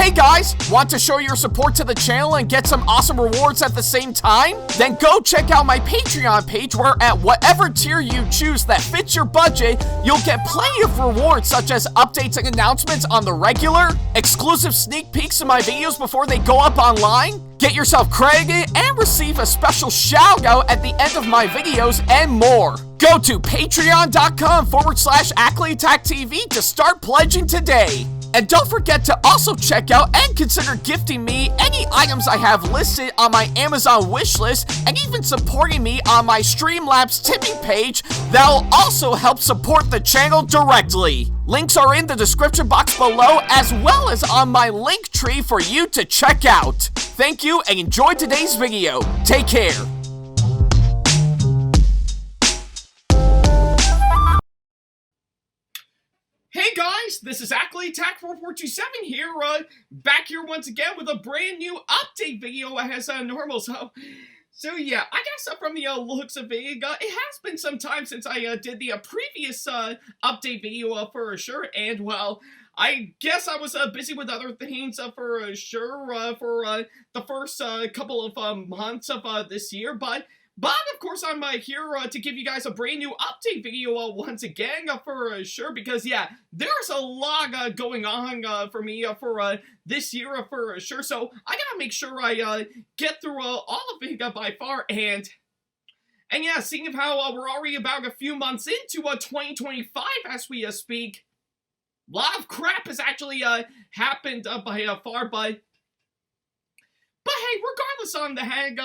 Hey guys, want to show your support to the channel and get some awesome rewards at the same time? Then go check out my Patreon page where at whatever tier you choose that fits your budget, you'll get plenty of rewards such as updates and announcements on the regular, exclusive sneak peeks of my videos before they go up online, get yourself credited, and receive a special shout out at the end of my videos and more. Go to patreon.com/AckleyAttack44227TV to start pledging today. And don't forget to also check out and consider gifting me any items I have listed on my Amazon wishlist and even supporting me on my Streamlabs tipping page that'll also help support the channel directly. Links are in the description box below as well as on my link tree for you to check out. Thank you and enjoy today's video. Take care. Hey guys, this is AckleyAttack4427 here, back here once again with a brand new update video as normal. So yeah, I guess from the looks of it, it has been some time since I did the previous update video for sure, and well, I guess I was busy with other things for sure for the first couple of months of this year, but of course, I'm here to give you guys a brand new update video once again for sure, because yeah, there's a lot going on for me for this year for sure, so I gotta make sure I get through all of it by far, and yeah, seeing how we're already about a few months into 2025 as we speak, a lot of crap has actually happened by far, but hey, regardless on the hang,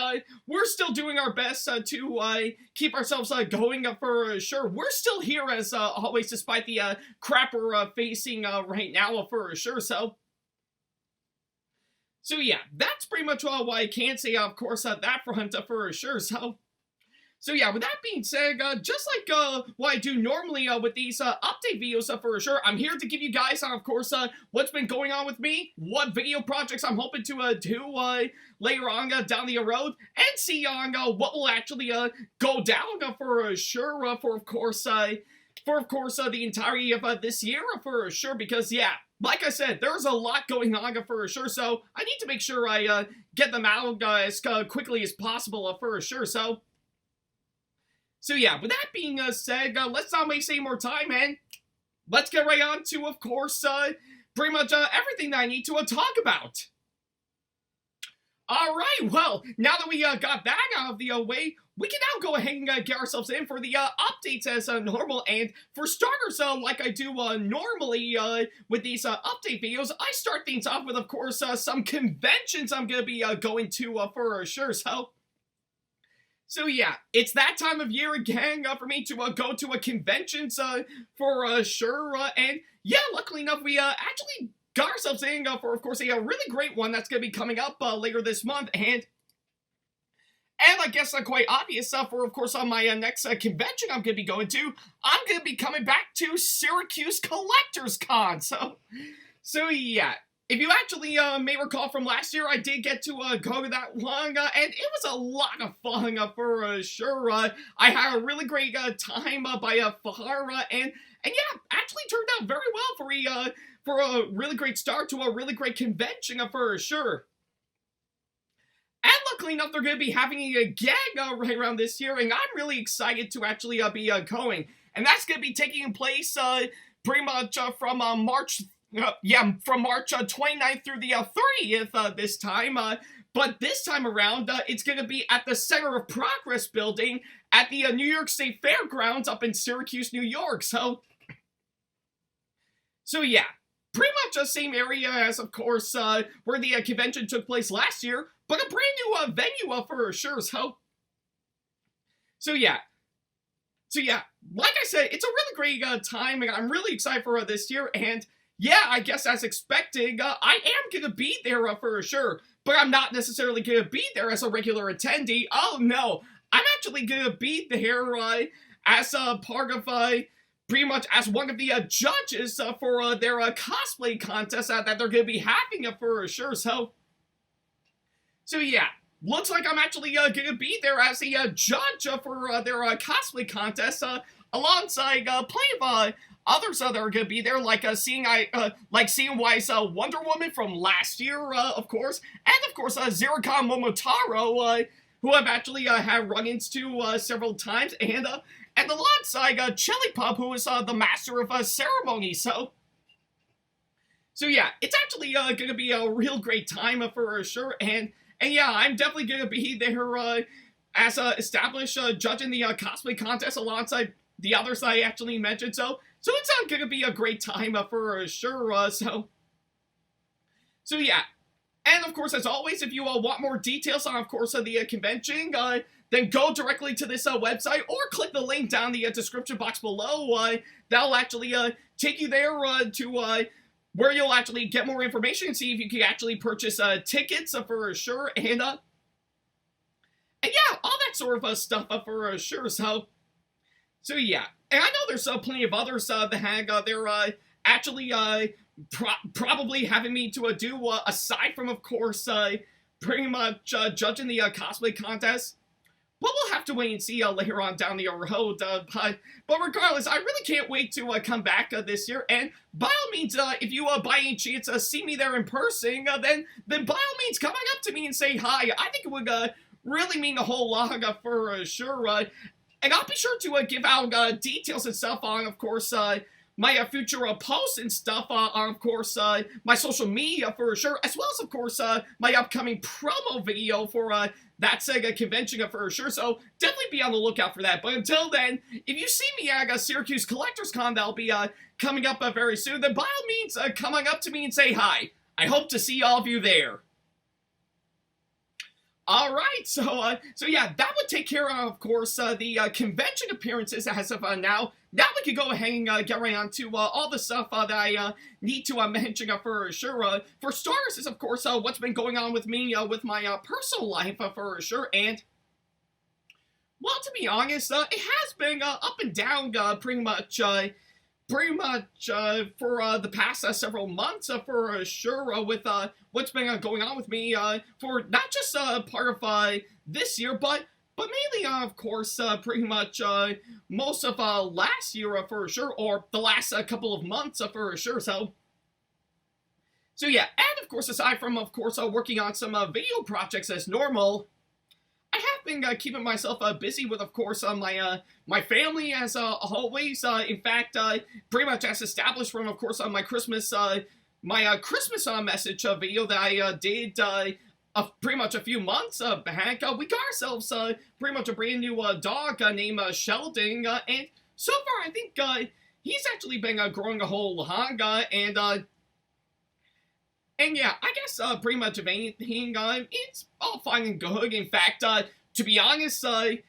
we're still doing our best to keep ourselves going for sure. We're still here as always, despite the crap we're facing right now for sure. So yeah, that's pretty much all I can say, of course, that front for sure. So yeah, with that being said, just like what I do normally with these update videos for sure, I'm here to give you guys, of course, what's been going on with me, what video projects I'm hoping to do later on down the road, and see on what will actually go down for sure for of course the entirety of this year for sure, because yeah, like I said, there's a lot going on for sure, so I need to make sure I get them out as quickly as possible for sure. So yeah, with that being said, let's not waste any more time, and let's get right on to, of course, pretty much everything that I need to talk about. Alright, well, now that we got that out of the way, we can now go ahead and get ourselves in for the updates as normal, and for starters, like I do normally with these update videos, I start things off with, of course, some conventions I'm going to be going to for sure, So yeah, it's that time of year again for me to go to a convention for sure, and yeah, luckily enough, we actually got ourselves in for, of course, a really great one that's going to be coming up later this month, and I guess quite obvious for, of course, on my next convention I'm going to be going to, I'm going to be coming back to Syracuse Collectors Con, so yeah. If you actually may recall from last year, I did get to go to that one, and it was a lot of fun for sure. I had a really great time by far, and yeah, actually turned out very well for a really great start to a really great convention for sure. And luckily enough, they're going to be having it again right around this year, and I'm really excited to actually be going. And that's going to be taking place pretty much from March. From March 29th through the 30th this time, but this time around, it's going to be at the Center of Progress building at the New York State Fairgrounds up in Syracuse, New York, so yeah, pretty much the same area as, of course, where the convention took place last year, but a brand new venue for sure, so yeah, like I said, it's a really great time, and I'm really excited for this year, and yeah, I guess as expected, I am going to be there for sure, but I'm not necessarily going to be there as a regular attendee. Oh no, I'm actually going to be there as a part of, pretty much as one of the judges for their cosplay contest that they're going to be having for sure, so yeah. Looks like I'm actually going to be there as a judge for their cosplay contest, alongside plenty of others that are gonna be there, like seeing Wise Wonder Woman from last year, of course, and of course Zircon Momotaro, who I've actually had run-ins to several times, and alongside Chili Pop, who is the master of ceremony. So yeah, it's actually gonna be a real great time for sure, and yeah, I'm definitely gonna be there as established judge in the cosplay contest alongside the others I actually mentioned. So it's gonna be a great time for sure. So yeah. And of course, as always, if you want more details on, of course, the convention, then go directly to this website or click the link down the description box below. That'll actually take you there to where you'll actually get more information and see if you can actually purchase tickets for sure. And yeah, all that sort of stuff for sure. So yeah. And I know there's plenty of others that hang they're actually probably having me to do, aside from, of course, pretty much judging the cosplay contest. But we'll have to wait and see later on down the road. But regardless, I really can't wait to come back this year. And by all means, if you by any chance see me there in person, then by all means come on up to me and say hi. I think it would really mean a whole lot for sure. And I'll be sure to give out details and stuff on, of course, my future posts and stuff on, of course, my social media for sure, as well as, of course, my upcoming promo video for that Sega convention for sure. So definitely be on the lookout for that. But until then, if you see me at Syracuse Collectors Con, that'll be coming up very soon, then by all means, come on up to me and say hi. I hope to see all of you there. All right, so yeah, that would take care of course, the convention appearances as of now. Now we can go ahead and get right on to all the stuff that I need to mention for sure. For starters is, of course, what's been going on with me with my personal life for sure. And, well, to be honest, it has been up and down pretty much for the past several months for sure with what's been going on with me for not just part of this year, but mainly, of course, pretty much most of last year for sure, or the last couple of months for sure. So yeah, and of course, aside from, of course, working on some video projects as normal, I have been keeping myself busy with, of course, my family as always. In fact, pretty much as established from, of course, my Christmas message video that I did pretty much a few months back. We got ourselves pretty much a brand new dog named Sheldon, and so far I think he's actually been growing a whole lot, and yeah, I guess pretty much of anything, it's all fine and good. In fact, to be honest, I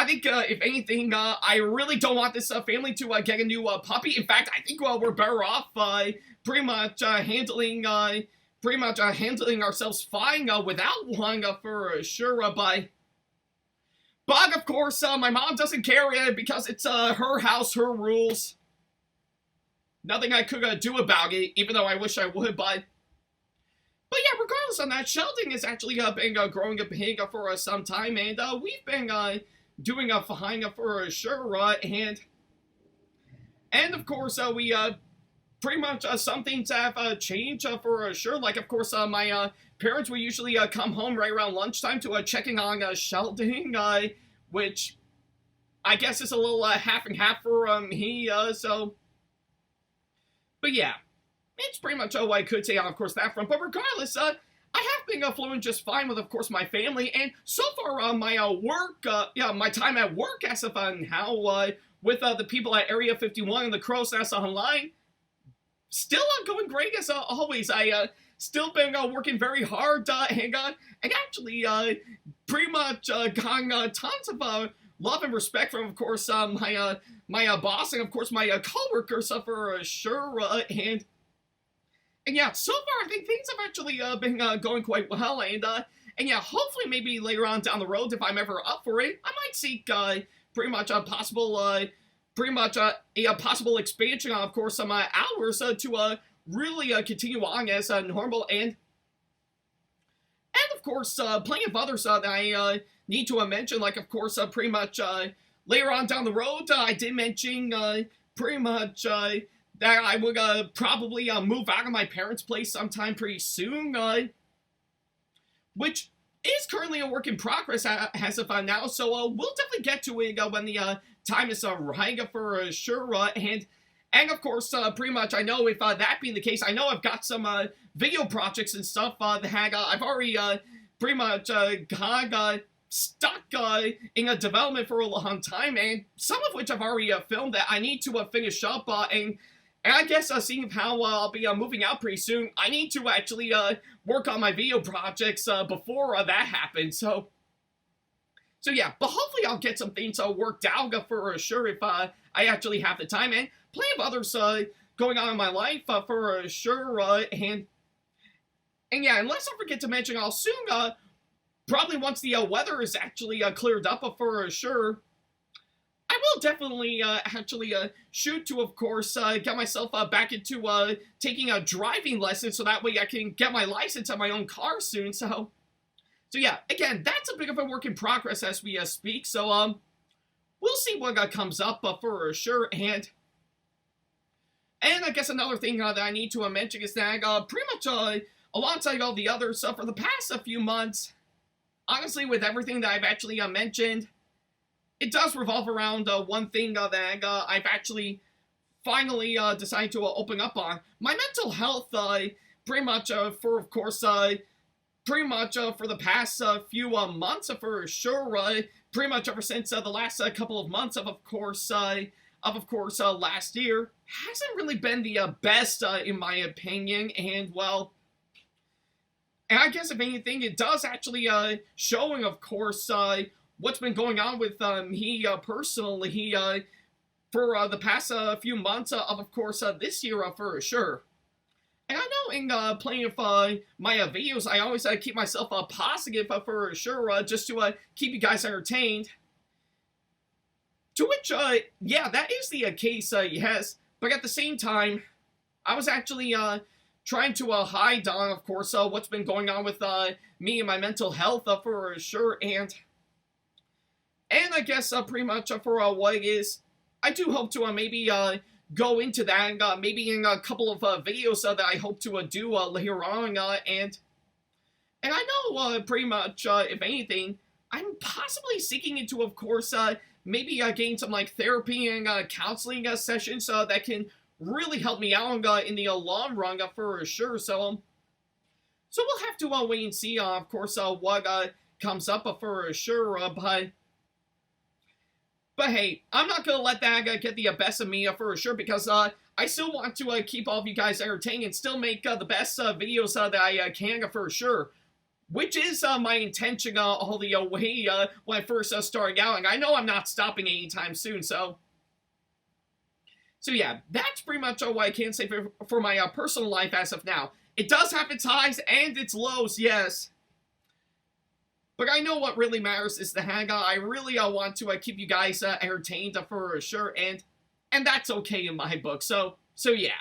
think if anything, I really don't want this family to get a new puppy. In fact, I think we're better off pretty much handling ourselves fine without one for sure. But of course, my mom doesn't care because it's her house, her rules. Nothing I could do about it, even though I wish I would. But yeah, regardless on that, Sheldon has actually been growing a pig for some time, and we've been doing fine for sure. And of course, we pretty much some things have changed for sure. Like, of course, my parents would usually come home right around lunchtime to checking on Sheldon, which I guess is a little half and half for me. But yeah. It's pretty much all I could say on, of course, that front. But regardless, I have been flowing just fine with, of course, my family. And so far, my work, my time at work as of now, with the people at Area 51 and the Crow's Nest Online, still going great as always. I still been working very hard and actually pretty much gotten tons of love and respect from, of course, my boss and, of course, my coworkers for sure. And yeah, so far I think things have actually been going quite well, and yeah, hopefully maybe later on down the road, if I'm ever up for it, I might seek pretty much a possible expansion on, of course, some hours to really continue on as normal, and of course plenty of others that I need to mention, like, of course, pretty much later on down the road, I did mention pretty much, that I would, probably, move out of my parents' place sometime pretty soon, which is currently a work in progress as of now, so, we'll definitely get to it, when the, time is, right, for sure, and of course, pretty much, I know if, that being the case, I know I've got some, video projects and stuff, that I've already, pretty much, got, stuck in a development for a long time, and some of which I've already filmed that I need to finish up, and I guess seeing how I'll be moving out pretty soon, I need to actually work on my video projects before that happens, so yeah, but hopefully I'll get some things worked out for sure if I actually have the time, and plenty of others going on in my life for sure, and yeah, and let's not forget to mention I'll soon, probably once the weather is actually cleared up for sure, I will definitely actually shoot to, of course, get myself back into taking a driving lesson so that way I can get my license on my own car soon, so yeah, again, that's a bit of a work in progress as we speak, so we'll see what comes up for sure, and I guess another thing that I need to mention is that pretty much alongside all the others for the past few months, honestly, with everything that I've actually mentioned, it does revolve around one thing that I've actually finally decided to open up on. My mental health, pretty much for, of course, pretty much for the past few months for sure, pretty much ever since the last couple of months of course, last year, hasn't really been the best in my opinion, and well, and I guess if anything, it does actually showing, of course, what's been going on with me personally for the past few months of course, this year for sure. And I know in plenty of my videos, I always keep myself positive for sure, just to keep you guys entertained. To which, yeah, that is the case, yes. But at the same time, I was actually trying to hide on, of course, what's been going on with me and my mental health for sure, and I guess pretty much for what it is, I do hope to maybe go into that, and maybe in a couple of videos that I hope to do later on, and I know pretty much, if anything, I'm possibly seeking into, of course, maybe getting some like therapy and counseling sessions that can really help me out in the long run for sure. So we'll have to wait and see, of course, what comes up for sure. But hey, I'm not gonna let that get the best of me for sure, because I still want to keep all of you guys entertained and still make the best videos that I can for sure. Which is my intention all the way when I first started out, and I know I'm not stopping anytime soon, so yeah, that's pretty much what I can say for my personal life as of now. It does have its highs and its lows, yes. But I know what really matters is the hangout. I really want to keep you guys entertained for sure, and that's okay in my book, so yeah.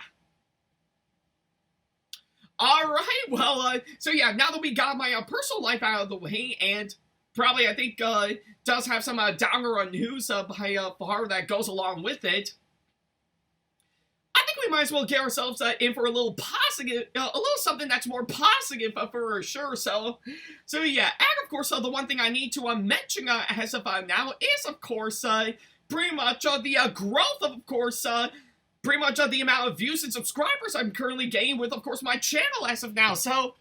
Alright, well, so yeah, now that we got my personal life out of the way, and probably I think does have some downer news by far that goes along with it, I think we might as well get ourselves in for a little positive, a little something that's more positive for sure. So yeah, and of course, the one thing I need to mention as of now is, of course, pretty much the growth of course, pretty much the amount of views and subscribers I'm currently getting with, of course, my channel as of now. So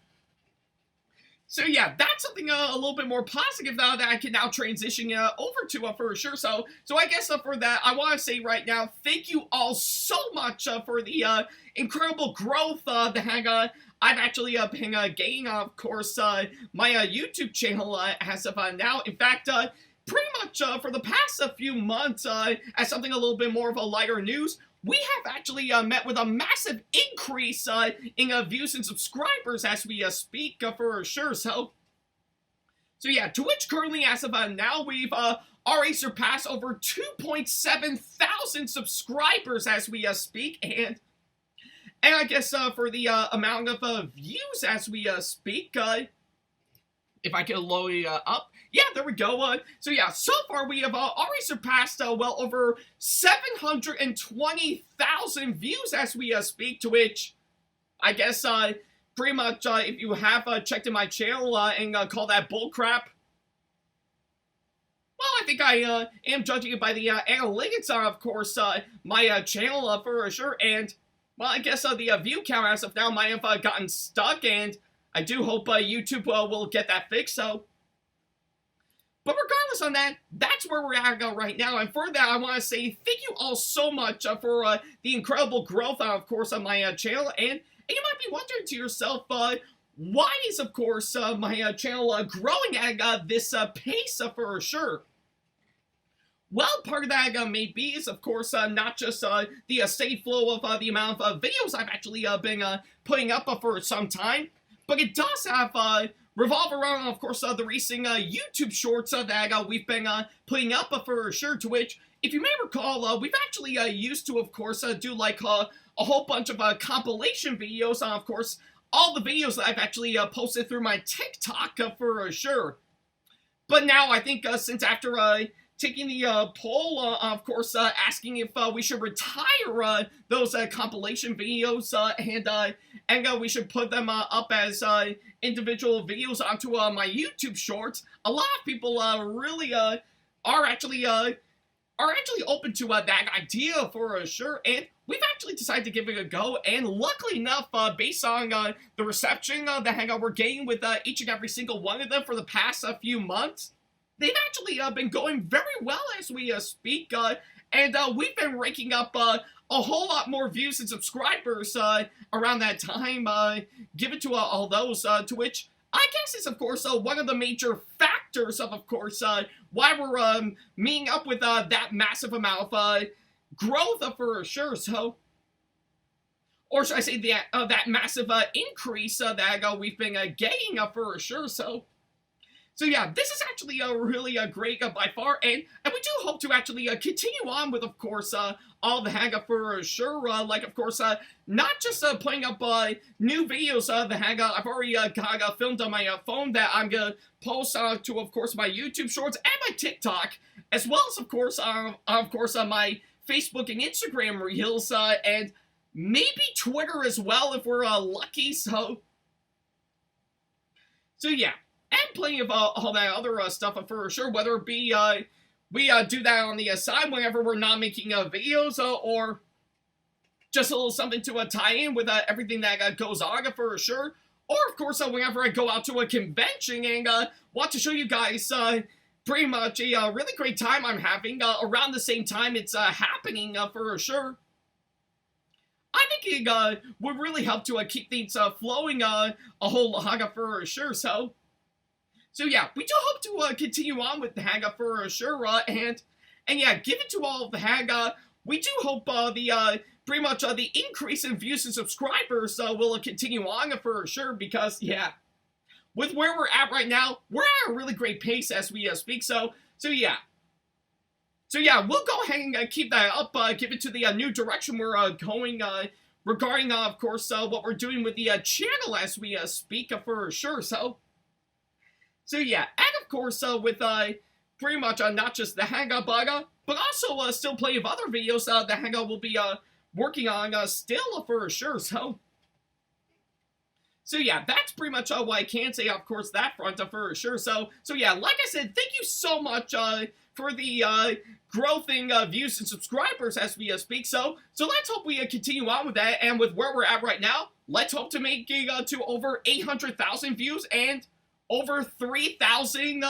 yeah, that's something a little bit more positive now that I can now transition over to for sure. So I guess for that, I want to say right now, thank you all so much for the incredible growth that I've actually been gaining, of course, my YouTube channel as of now. In fact, pretty much for the past few months, as something a little bit more of a lighter news, we have actually met with a massive increase in views and subscribers as we speak for sure. So yeah, to which currently as of now we've already surpassed over 2.7 thousand subscribers as we speak, and I guess for the amount of views as we speak, if I can load it up. Yeah, there we go. So yeah, so far we have already surpassed well over 720,000 views as we speak, to which I guess pretty much if you have checked in my channel and call that bullcrap, well, I think I am judging it by the analytics, of course, my channel for sure, and, well, I guess the view count as of now might have gotten stuck, and I do hope YouTube will get that fixed, so. But regardless on that, that's where we're at right now, and for that, I want to say thank you all so much for the incredible growth, of course, on my channel, and you might be wondering to yourself, why is, of course, my channel growing at this pace for sure? Well, part of that may be is, of course, not just the steady flow of the amount of videos I've actually been putting up for some time, but it does have revolve around, of course, the recent YouTube shorts that we've been putting up for sure, to which, if you may recall, we've actually used to, of course, do like a whole bunch of compilation videos on, of course, all the videos that I've actually posted through my TikTok for sure. But now I think since after taking the poll, of course, asking if we should retire those compilation videos and we should put them up as individual videos onto my YouTube shorts, a lot of people really are actually open to that idea for sure, and we've actually decided to give it a go, and luckily enough, based on the reception that we're getting with each and every single one of them for the past few months, they've actually been going very well as we speak, and we've been raking up a whole lot more views and subscribers around that time, given to all those, to which I guess is, of course, one of the major factors of course, why we're meeting up with that massive amount of growth for sure, so. Or should I say that massive increase that we've been getting for sure, so. So yeah, this is actually really great by far, and we do hope to actually continue on with, of course, all the hang for sure, like, of course, not just putting up new videos, the hang I've already got filmed on my phone that I'm gonna post to, of course, my YouTube shorts and my TikTok, as well as, of course, my Facebook and Instagram reels, and maybe Twitter as well if we're lucky, so yeah. And plenty of all that other stuff for sure, whether it be we do that on the side whenever we're not making videos, or just a little something to tie in with everything that goes on for sure. Or, of course, whenever I go out to a convention and want to show you guys pretty much a really great time I'm having around the same time it's happening for sure. I think it would really help to keep things flowing a whole lot for sure, so. So yeah, we do hope to continue on with the hang for sure, and yeah, given to all of the hang, we do hope the pretty much the increase in views and subscribers will continue on for sure, because yeah, with where we're at right now, we're at a really great pace as we speak, so yeah. So yeah, we'll go ahead and keep that up, give it to the new direction we're going regarding, of course, what we're doing with the channel as we speak for sure, so. So yeah, and of course, with pretty much not just the Hangout Baga, but also still plenty of other videos the Hangout will be working on still for sure, so. So yeah, that's pretty much what I can say, of course, that front for sure, so yeah, like I said, thank you so much for the growth in views and subscribers as we speak, so let's hope we continue on with that, and with where we're at right now, let's hope to make it to over 800,000 views and over 3,000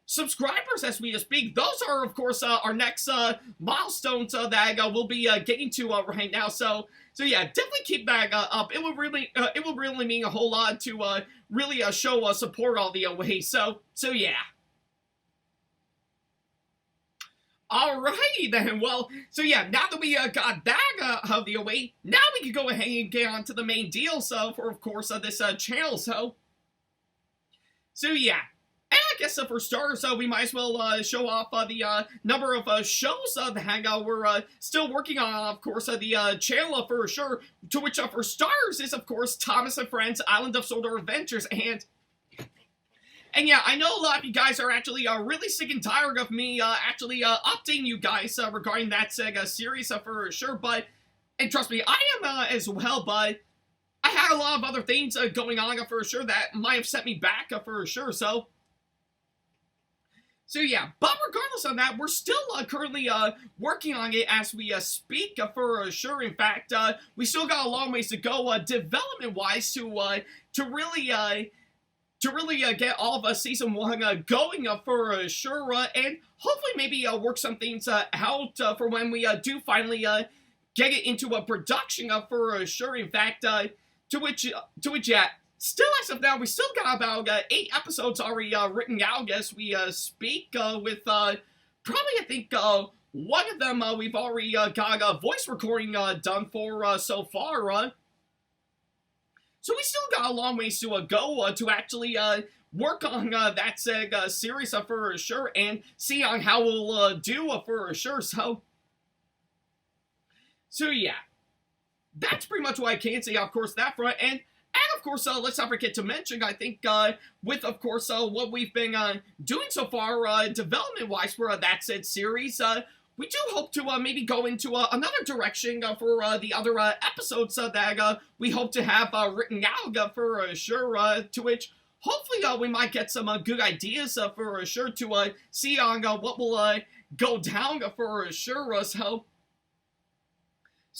subscribers as we speak. Those are, of course, our next milestones that we'll be getting to right now. So yeah, definitely keep that up. It will really mean a whole lot to really show support all the way. So yeah. Alrighty then, well, so yeah, now that we got that out of the way, now we can go ahead and get on to the main deal, so for, of course, this channel, So yeah, and I guess for starters, we might as well show off the number of shows the Hangout we're still working on, of course, the channel for sure, to which for starters is, of course, Thomas and Friends Island of Sodor Adventures, and And yeah, I know a lot of you guys are actually really sick and tired of me actually updating you guys regarding that Sega series for sure, but, and trust me, I am as well, but I had a lot of other things going on for sure that might have set me back for sure, so yeah, but regardless of that, we're still currently working on it as we speak for sure. In fact, we still got a long ways to go development-wise to really get all of Season 1 going for sure, and hopefully maybe work some things out for when we do finally get it into a production for sure. In fact, to which yeah, still as of now, we still got about 8 episodes already written out as we speak, with probably I think one of them we've already got a voice recording done for so far. So we still got a long ways to go to actually work on that series for sure, and see on how we'll do for sure. So yeah, that's pretty much what I can say, of course, that front. And of course, let's not forget to mention, I think, with, of course, what we've been doing so far, development-wise for that said series, we do hope to maybe go into another direction for the other episodes that we hope to have written out for sure, to which hopefully we might get some good ideas for sure to see on what will go down for sure. So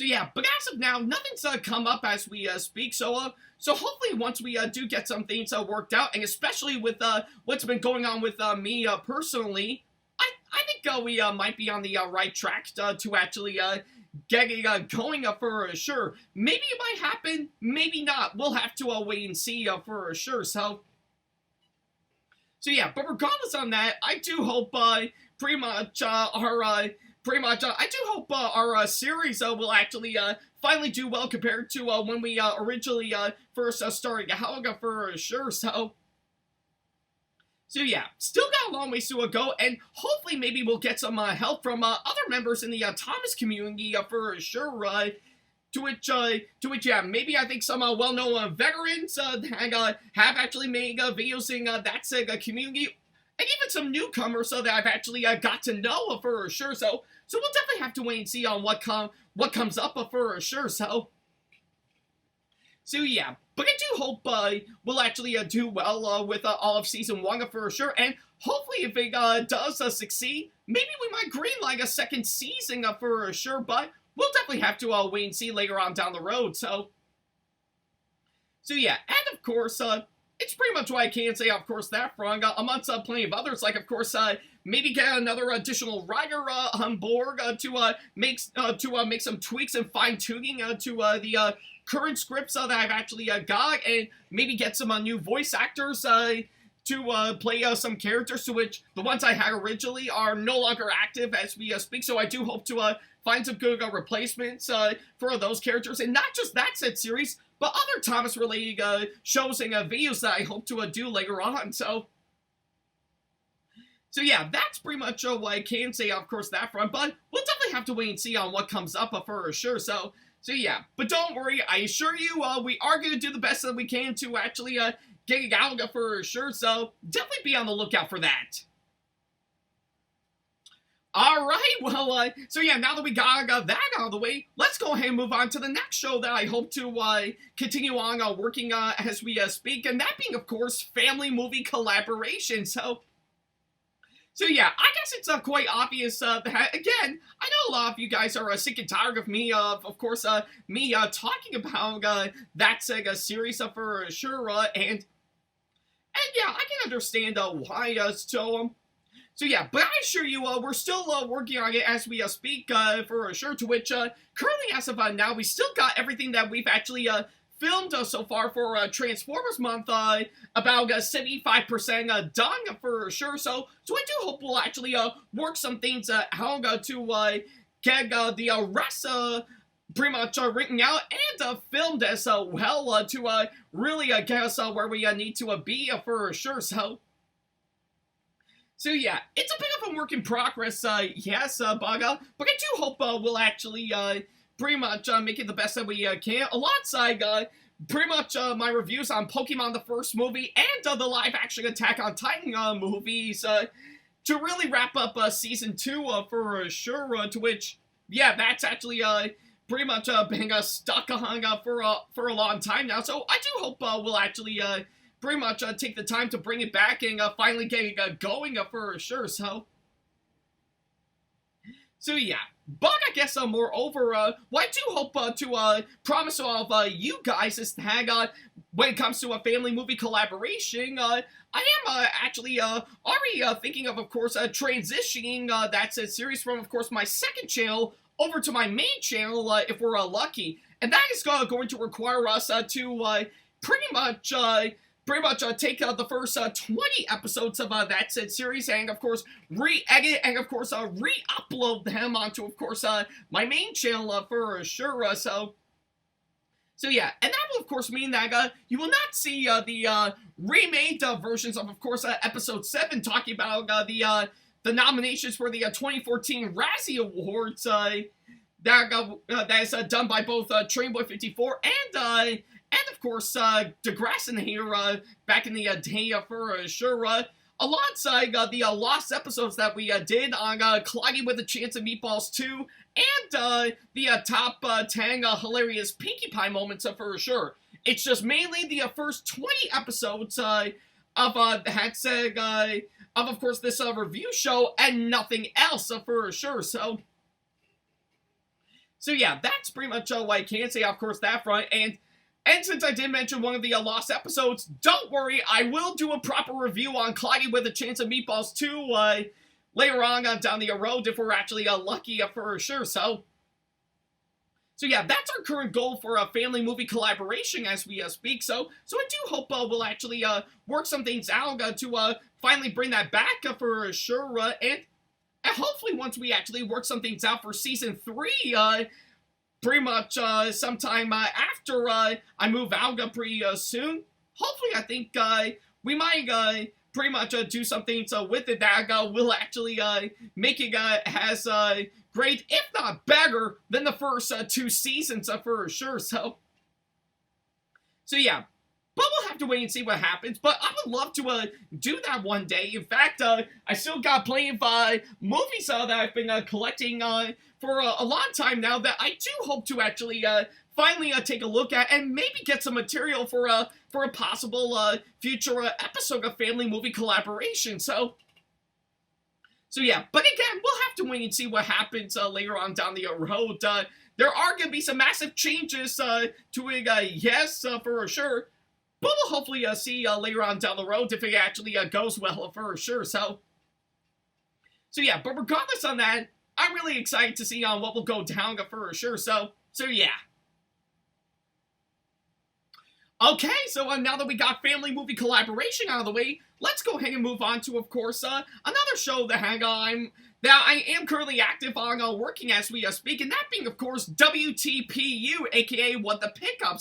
yeah, but as of now, nothing's come up as we speak, so hopefully once we do get some things worked out, and especially with what's been going on with me personally, I think we might be on the right track to actually get it going for sure. Maybe it might happen, maybe not. We'll have to wait and see for sure. So yeah, but regardless on that, I do hope pretty much I do hope our series will actually finally do well compared to when we originally first started out for sure. So yeah, still got a long ways to go, and hopefully maybe we'll get some help from other members in the Thomas community for sure. To which yeah, maybe I think some well-known veterans have actually made videos in that Sega community, and even some newcomers that I've actually got to know for sure. So we'll definitely have to wait and see on what comes up for sure. So yeah, but I do hope we'll actually do well with all of Season 1 for sure, and hopefully if it does succeed, maybe we might greenlight a second season for sure, but we'll definitely have to wait and see later on down the road. So yeah, and of course, it's pretty much what I can say, of course, that front, amongst plenty of others, like, of course, maybe get another additional writer on board to make some tweaks and fine-tuning to the current scripts that I've actually got, and maybe get some new voice actors to play some characters, to which the ones I had originally are no longer active as we speak, so I do hope to find some good replacements for those characters, and not just that said series, but other Thomas-related shows and videos that I hope to do later on. So yeah, that's pretty much what I can say, of course, that front, but we'll definitely have to wait and see on what comes up for sure. So yeah, but don't worry, I assure you, we are going to do the best that we can to actually get it out for sure, so definitely be on the lookout for that. Alright, well, so yeah, now that we got that out of the way, let's go ahead and move on to the next show that I hope to continue on working as we speak, and that being, of course, family movie collaboration. So yeah, I guess it's quite obvious that, again, I know a lot of you guys are sick and tired of me, of course, me talking about that Sega series for sure, and yeah, I can understand why, so yeah, but I assure you, we're still working on it as we speak, for sure, to which, currently, as of now, we still got everything that we've actually filmed so far for Transformers Month, about 75% done for sure, so I do hope we'll actually work some things out to get the rest pretty much written out and filmed as well to really get us where we need to be for sure. So yeah, it's a bit of a work in progress, yes, but I do hope we'll actually pretty much make it the best that we can, alongside pretty much my reviews on Pokemon the first movie and the live action Attack on Titan movies to really wrap up season 2 for sure. To which, yeah, that's actually pretty much been stuck on for a long time now. So I do hope we'll actually pretty much take the time to bring it back and finally get it going for sure. So yeah, but I guess moreover, what I do hope to promise all of you guys is that when it comes to a family movie collaboration, I am actually already thinking of course, transitioning that series from, of course, my second channel over to my main channel if we're lucky. And that is going to require us to pretty much take the first 20 episodes of that said series and, of course, re-edit and, of course, re-upload them onto, of course, my main channel for sure. So yeah, and that will, of course, mean that you will not see the remade versions of course, episode 7 talking about the nominations for the 2014 Razzie Awards that is done by both Trainboy54 and of course, DeGrasse in here, back in the day for sure, alongside the lost episodes that we did on Colliding with a Chance of Meatballs 2, and the top 10 hilarious Pinkie Pie moments for sure. It's just mainly the first 20 episodes of of course, this review show, and nothing else for sure. So yeah, that's pretty much what I can say, of course, that front. And since I did mention one of the lost episodes, don't worry, I will do a proper review on Colliding with a Chance of Meatballs 2 later on down the road if we're actually lucky for sure. So yeah, that's our current goal for a family movie collaboration as we speak. So I do hope we'll actually work some things out to finally bring that back for sure. And hopefully once we actually work some things out for season 3, pretty much sometime after I move out pretty soon. Hopefully, I think we might pretty much do some things with it that will actually make it as great, if not better, than the first 2 seasons for sure. So yeah. But we'll have to wait and see what happens. But I would love to do that one day. In fact, I still got plenty of movies that I've been collecting for a long time now that I do hope to actually finally take a look at and maybe get some material for a possible future episode of family movie collaboration. So yeah. But again, we'll have to wait and see what happens later on down the road. There are going to be some massive changes to it, yes, for sure. But we'll hopefully see later on down the road if it actually goes well for sure. So yeah, but regardless on that, I'm really excited to see what will go down for sure. So yeah. Okay, so now that we got family movie collaboration out of the way, let's go ahead and move on to, of course, another show that I am currently active on working as we speak, and that being, of course, WTPU, aka What the Pickup.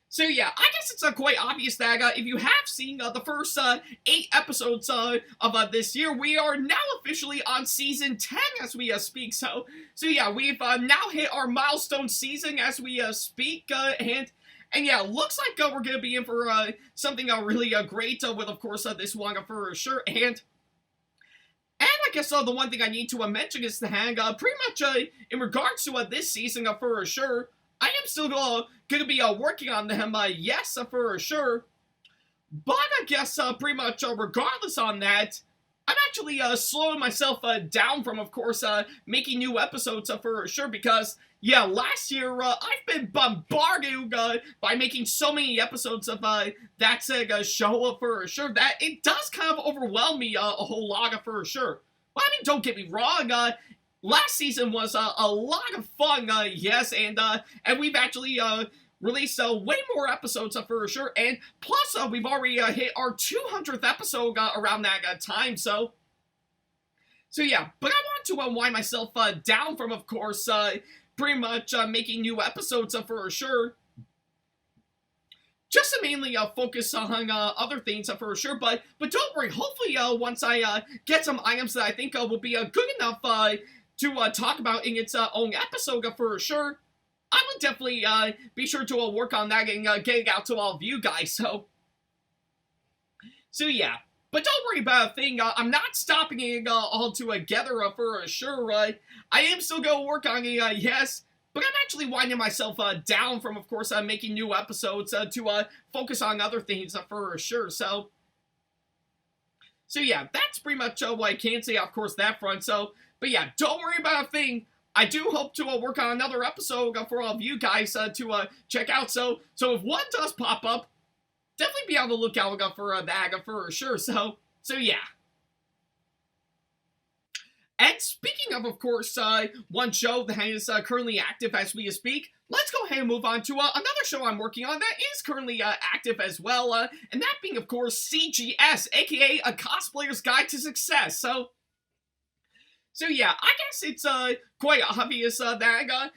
So yeah, I guess it's quite obvious that if you have seen the first 8 episodes of this year, we are now officially on season 10 as we speak. So yeah, we've now hit our milestone season as we speak, and yeah, looks like we're gonna be in for something really great with, of course, this one for sure. And I guess the one thing I need to mention is that pretty much in regards to this season for sure, I am still going to be working on them, yes, for sure. But I guess pretty much regardless on that, I'm actually slowing myself down from, of course, making new episodes for sure. Because, yeah, last year I've been bombarded by making so many episodes of that show for sure that it does kind of overwhelm me a whole lot for sure. Well, I mean, don't get me wrong, last season was a lot of fun, yes, and we've actually released way more episodes for sure, and plus we've already hit our 200th episode around that time, so yeah, but I want to wind myself down from, of course, pretty much making new episodes for sure, just to mainly focus on other things for sure, but don't worry, hopefully once I get some items that I think will be good enough to talk about in its own episode for sure, I would definitely be sure to work on that and getting out to all of you guys. So yeah. But don't worry about a thing. I'm not stopping it all together for sure. I am still going to work on it, yes. But I'm actually winding myself down from, of course, making new episodes to focus on other things for sure. So yeah, that's pretty much what I can say, of course, that front. So, but yeah, don't worry about a thing. I do hope to work on another episode for all of you guys to check out. So if one does pop up, definitely be on the lookout for that for sure. So yeah. And speaking of course, one show that is currently active as we speak, let's go ahead and move on to another show I'm working on that is currently active as well, and that being, of course, CGS, aka A Cosplayer's Guide to Success. So yeah, I guess it's quite obvious that yeah,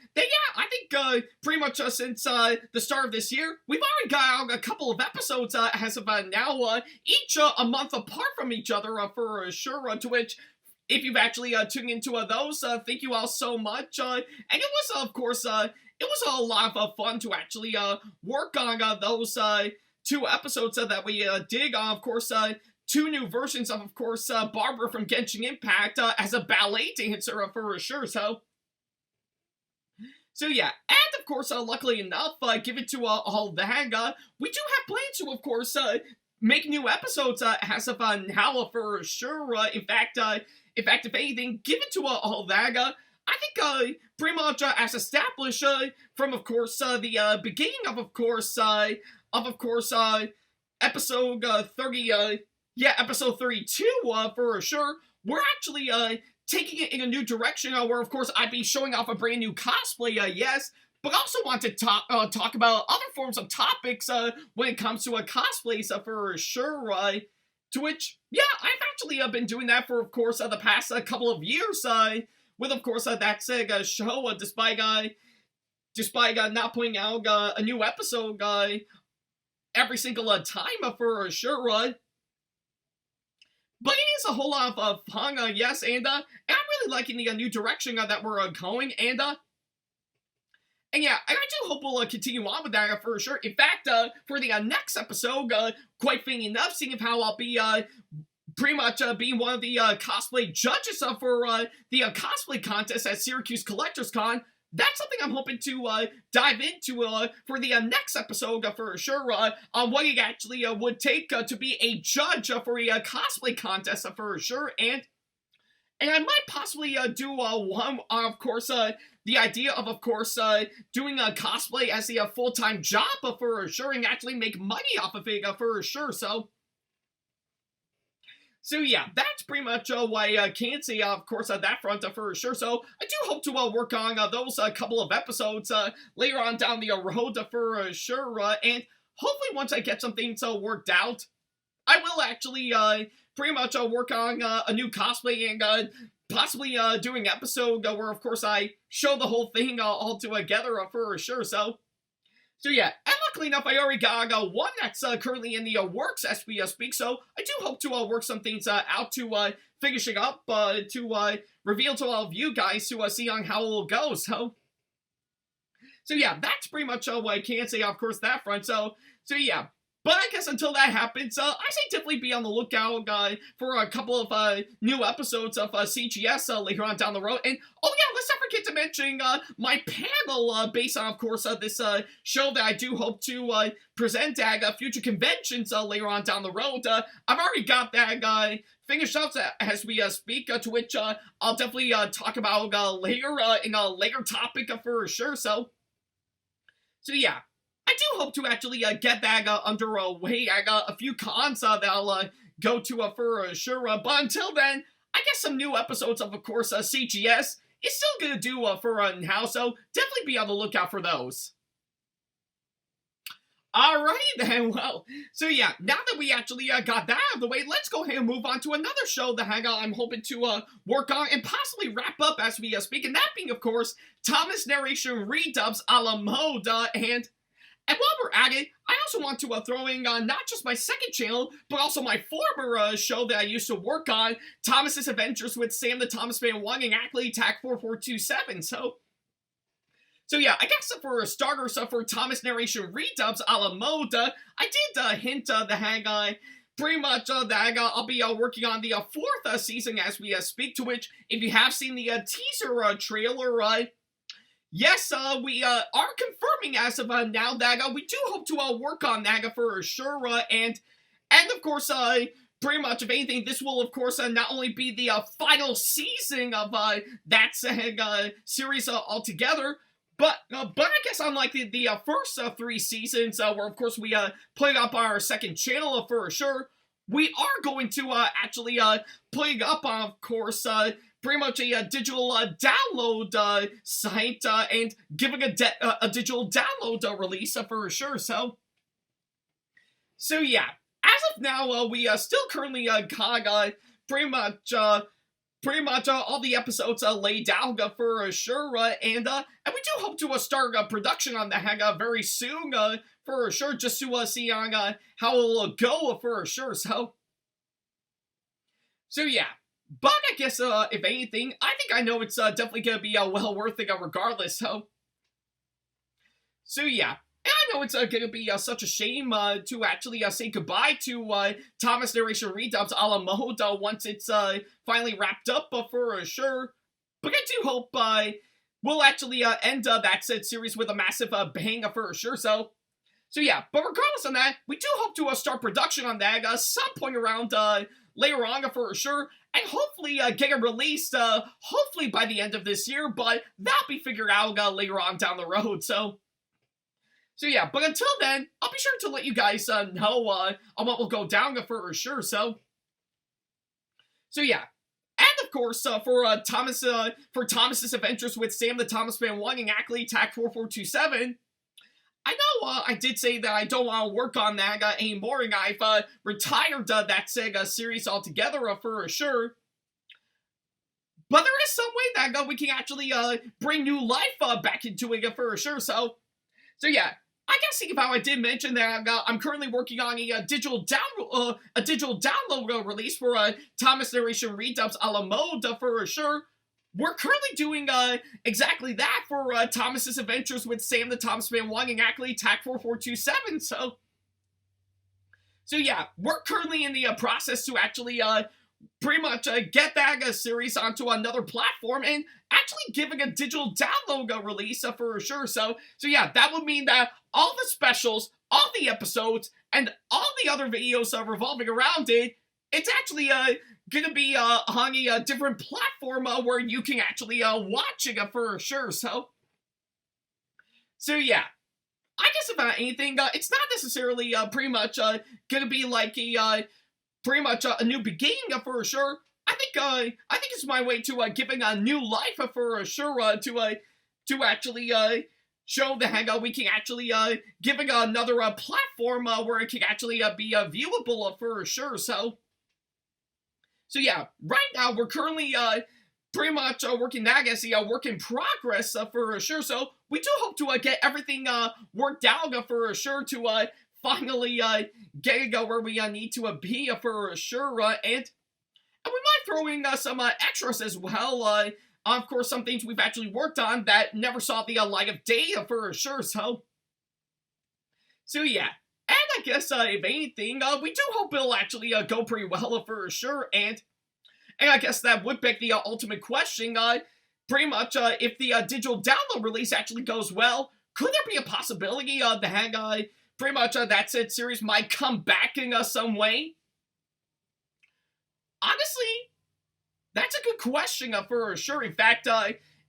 I think pretty much since the start of this year, we've already got out a couple of episodes as of now, each a month apart from each other for sure, to which, if you've actually tuned into those, thank you all so much. And it was, of course, it was a lot of fun to actually work on those 2 episodes that we did. Of course, 2 new versions of course, Barbara from Genshin Impact as a ballet dancer for sure. So yeah, and of course, luckily enough, given to all that, we do have plans to, of course, make new episodes as of now for sure. In fact, if anything, given to all that, I think pretty much as established from, of course, the beginning of course, episode 30, episode 32 for sure, we're actually taking it in a new direction where, of course, I'd be showing off a brand new cosplay, yes, but also want to talk about other forms of topics when it comes to cosplays for sure. To which, yeah, I've actually been doing that for, of course, the past couple of years with, of course, that said show, despite not putting out a new episode every single time for sure. But it is a whole lot of fun, yes, and I'm really liking the new direction that we're going, and yeah, I do hope we'll continue on with that for sure. In fact, for the next episode, quite fitting enough, seeing how I'll be pretty much being one of the cosplay judges for the cosplay contest at Syracuse Collectors Con, that's something I'm hoping to dive into for the next episode for sure, on what it actually would take to be a judge for a cosplay contest for sure, and I might possibly do one, of course, the idea of course, doing a cosplay as a full-time job for sure, and actually make money off of it for sure. So yeah, that's pretty much what I can say, of course, that front for sure. So I do hope to work on those couple of episodes later on down the road for sure. And hopefully once I get some things worked out, I will actually pretty much work on a new cosplay and possibly doing an episode where, of course, I show the whole thing all together for sure. So yeah, and luckily enough, I already got one that's currently in the works as we speak, so I do hope to work some things out to finish it up, to reveal to all of you guys to see on how it will go, so yeah, that's pretty much what I can say, of course, that front, so yeah. But I guess until that happens, I say definitely be on the lookout for a couple of new episodes of CGS later on down the road. And, oh yeah, let's not forget to mention my panel based on, of course, this show that I do hope to present at future conventions later on down the road. I've already got that finished up as we speak, to which I'll definitely talk about later in a later topic for sure. So yeah. I do hope to actually get that underway. I got a few cons that I'll go to for sure. But until then, I guess some new episodes of course, CGS is still going to do for now. So definitely be on the lookout for those. Alrighty then, well, so yeah, now that we actually got that out of the way, let's go ahead and move on to another show that I'm hoping to work on and possibly wrap up as we speak. And that being, of course, Thomas Narration Redubs a la mode, and while we're at it, I also want to throw in not just my second channel, but also my former show that I used to work on, Thomas's Adventures with Sam the Thomas Fan 1 and Ackley TAC4427. So yeah, I guess for starters, for Thomas Narration Redubs a la mode, I did hint the hang pretty much that I'll be working on the fourth season as we speak, to which, if you have seen the teaser trailer, yes, we are confirming as of now that we do hope to work on that for sure, and of course, pretty much, if anything, this will, of course, not only be the final season of that series altogether, but I guess unlike the first 3 seasons, where, of course, we played up our second channel for sure, we are going to actually play up, of course, pretty much a digital download site, and giving a digital download release for sure. So yeah, as of now, we still currently got pretty much all the episodes laid out for sure, and we do hope to start production on that very soon for sure, just to see on how it'll go for sure. So yeah. But I guess, if anything, I think I know it's definitely going to be well worth it regardless, so yeah. And I know it's going to be such a shame to actually say goodbye to Thomas Narration Redubs a la mode once it's finally wrapped up for sure. But I do hope we'll actually end that said series with a massive bang for sure, so yeah. But regardless of that, we do hope to start production on that some point around later on for sure, and hopefully get it released hopefully by the end of this year, but that'll be figured out later on down the road, so yeah. But until then, I'll be sure to let you guys know on what will go down for sure, so yeah. And of course, for Thomas's adventures with Sam the Thomas Fan 1 and Ackley TAC4427, I know I did say that I don't want to work on that anymore, and I've retired that Sega series altogether for sure. But there is some way that we can actually bring new life back into it for sure. So yeah. I guess think about, I did mention that I'm currently working on a digital download release for Thomas Narration Redubs a la mode for sure. We're currently doing exactly that for Thomas's adventures with Sam the Thomas Fan 1 and Ackley TAC4427. So yeah, we're currently in the process to actually pretty much get that series onto another platform and actually giving a digital download release for sure. So yeah, that would mean that all the specials, all the episodes, and all the other videos revolving around it, it's actually gonna be on a different platform where you can actually watch it for sure. So yeah. I guess about anything, it's not necessarily pretty much gonna be like a pretty much a new beginning for sure. I think it's my way to giving a new life for sure to actually show the hangout we can actually giving another platform where it can actually be viewable for sure. So yeah, right now we're currently pretty much working that as a work in progress for sure. So we do hope to get everything worked out for sure to finally get where we need to be for sure. And we might throw in some extras as well. Of course, some things we've actually worked on that never saw the light of day for sure. So yeah. And I guess, if anything, we do hope it'll actually go pretty well for sure. And I guess that would beg the ultimate question, pretty much, if the digital download release actually goes well, could there be a possibility the hang pretty much That's It series might come back in some way? Honestly, that's a good question for sure. In fact,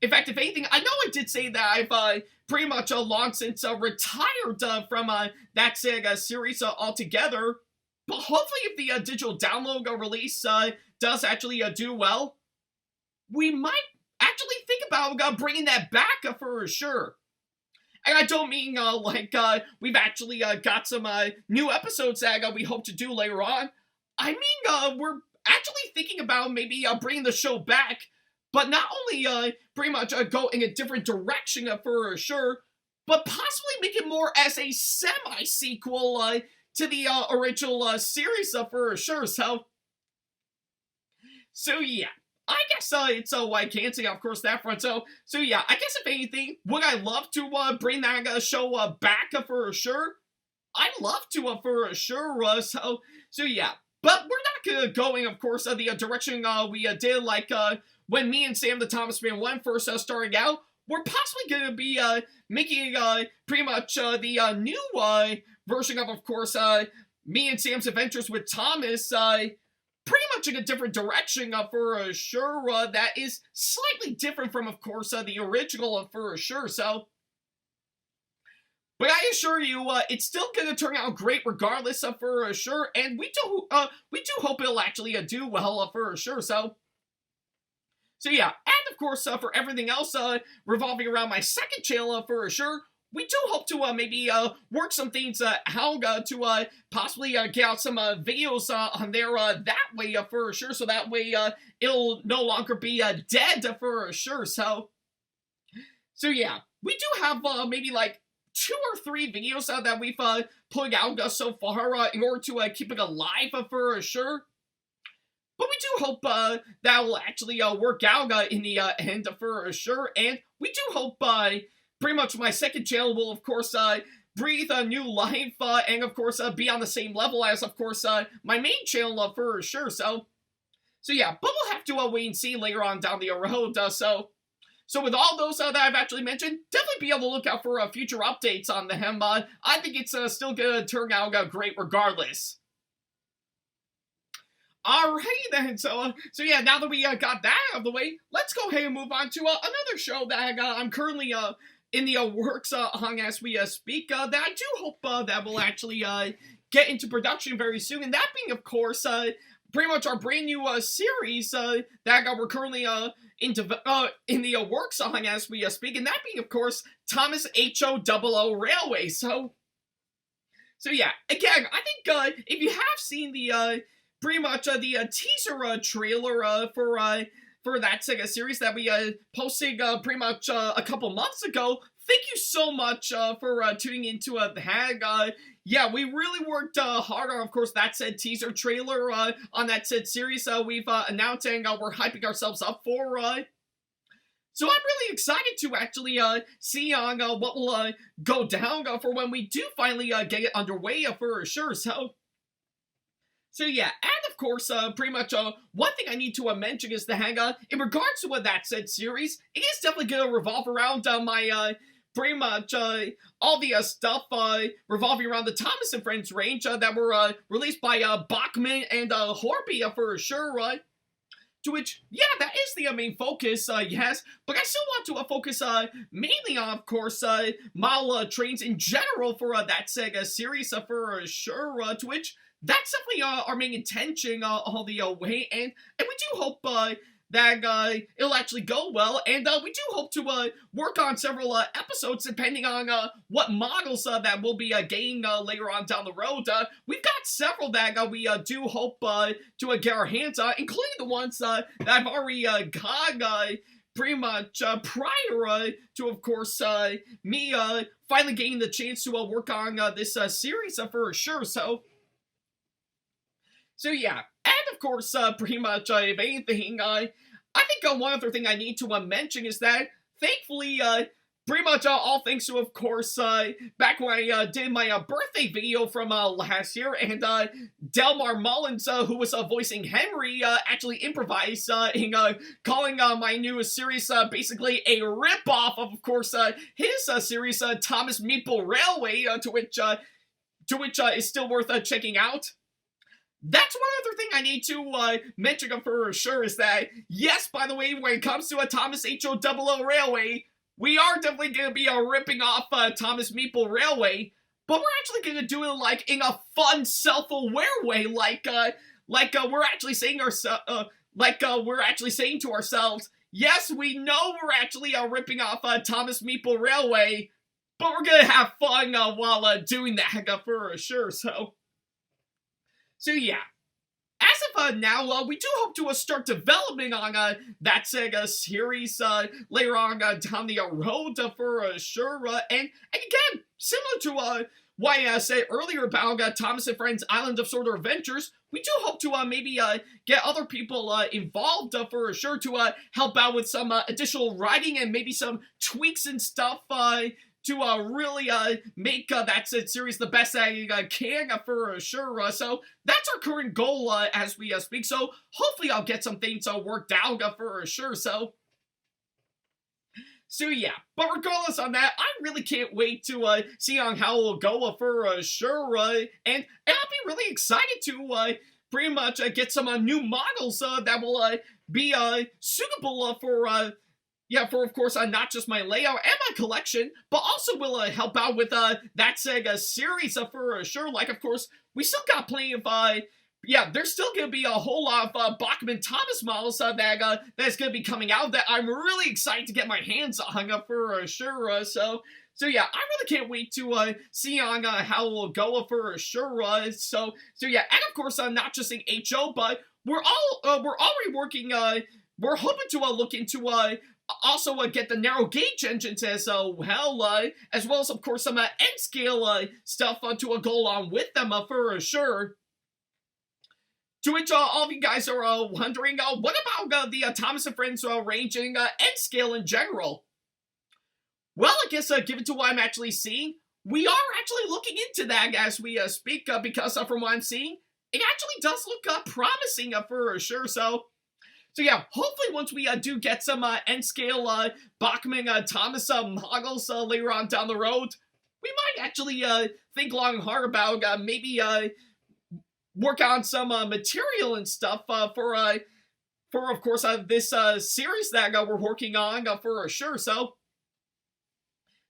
if anything, I know I did say that I've pretty much long since retired from that Sega series altogether. But hopefully, if the digital download release does actually do well, we might actually think about bringing that back for sure. And I don't mean like we've actually got some new episodes that we hope to do later on. I mean we're actually thinking about maybe bringing the show back, but not only pretty much go in a different direction for sure, but possibly make it more as a semi-sequel to the original series for sure. So yeah, I guess it's I can't say, of course, that front. So yeah, I guess if anything, would I love to bring that show back for sure? I'd love to for sure. So yeah, but we're not going, of course, the direction we did like when me and Sam the Thomas Fan 1 first starting out. We're possibly going to be making pretty much the new version of course, me and Sam's adventures with Thomas. Pretty much in a different direction for sure. That is slightly different from, of course, the original for sure. So, but I assure you, it's still gonna turn out great regardless for sure. And we do hope it'll actually do well for sure. So yeah, and of course for everything else revolving around my second channel for sure. We do hope to maybe work some things out to possibly get out some videos on there that way for sure, so that way it'll no longer be dead for sure. So yeah, we do have maybe like 2 or 3 videos that we've put out so far in order to keep it alive for sure. But we do hope that will actually work out in the end for sure, and we do hope pretty much my second channel will, of course, breathe a new life, and, of course, be on the same level as, of course, my main channel, for sure. So yeah, but we'll have to wait and see later on down the road. So with all those that I've actually mentioned, definitely be able to look out for future updates on them. I think it's still gonna turn out great regardless. Alright then, so yeah, now that we got that out of the way, let's go ahead and move on to another show that I'm currently in the works on as we speak, that I do hope that will actually get into production very soon, and that being, of course, pretty much our brand new series that we're currently in the works on as we speak, and that being, of course, Thomas HO00 Railway. So yeah, again, I think if you have seen the pretty much the teaser trailer for that Sega series that we posted pretty much a couple months ago. Thank you so much for tuning into that. Yeah, we really worked hard on, of course, that said teaser trailer on that said series we've announced and we're hyping ourselves up for. So I'm really excited to actually see on what will go down for when we do finally get it underway for sure. So yeah, and of course, pretty much one thing I need to mention is the in regards to that said series, it is definitely going to revolve around my pretty much all the stuff revolving around the Thomas and Friends range that were released by Bachman and Horby for sure. To which, yeah, that is the main focus, yes, but I still want to focus mainly on, of course, model trains in general for that Sega series for sure, to which that's definitely our main intention all the way, and we do hope that it'll actually go well, and we do hope to work on several episodes depending on what models that we'll be getting later on down the road. We've got several that we do hope to get our hands on, including the ones that I've already got pretty much prior to, of course, me finally getting the chance to work on this series for sure. So yeah, and of course, pretty much, if anything, I think one other thing I need to mention is that, thankfully, pretty much all thanks to, of course, back when I did my birthday video from last year, and Delmar Mullins, who was voicing Henry, actually improvised in calling my newest series basically a ripoff of course, his series, Thomas Meeple Railway, to which is still worth checking out. That's one other thing I need to mention for sure is that, yes, by the way, when it comes to a Thomas HO00 Railway, we are definitely going to be ripping off Thomas Meeple Railway, but we're actually going to do it like in a fun, self-aware way, like we're actually saying we're actually saying to ourselves, yes, we know we're actually ripping off Thomas Meeple Railway, but we're going to have fun while doing that for sure. So yeah, as of now, we do hope to start developing on that Sega series later on down the road for sure. And again, similar to why I said earlier about Thomas and Friends Island of Sodor Adventures, we do hope to maybe get other people involved for sure to help out with some additional writing and maybe some tweaks and stuff to really make that series the best I can for sure. So that's our current goal as we speak. So hopefully I'll get some things worked out for sure. So yeah, but regardless on that, I really can't wait to see on how it'll go for sure, and I'll be really excited to pretty much get some new models that will be suitable for of course not just my layout and my collection, but also will help out with that Sega series for sure. Like, of course, we still got plenty of there's still going to be a whole lot of Bachman Thomas models that's going to be coming out that I'm really excited to get my hands on for sure. So yeah, I really can't wait to see on how it will go for sure. So yeah, and of course, not just in HO, but we're already working. We're hoping to look into also get the narrow gauge engines as well as of course some N-scale stuff to go along with them for sure. To which all of you guys are wondering, what about the Thomas and Friends ranging N-scale in general? Well, I guess given to what I'm actually seeing, we are actually looking into that as we speak, because from what I'm seeing, it actually does look promising for sure. So yeah, hopefully once we do get some N-scale Bachman Thomas models later on down the road, we might actually think long and hard about maybe work on some material and stuff for of course this series that we're working on for sure. So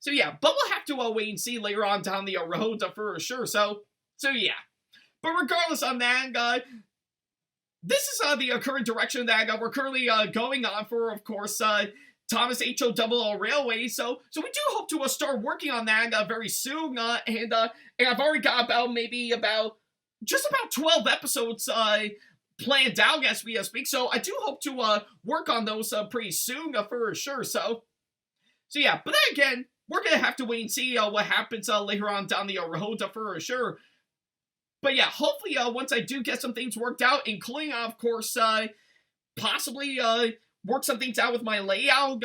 yeah, but we'll have to wait and see later on down the road for sure. So yeah, but regardless on that, this is the current direction that we're currently going on for, of course, Thomas HO Railway. So we do hope to start working on that very soon. And I've already got just about 12 episodes planned out as we speak. So I do hope to work on those pretty soon for sure. So yeah, but then again, we're gonna have to wait and see what happens later on down the road for sure. But yeah, hopefully once I do get some things worked out, including of course possibly work some things out with my layout,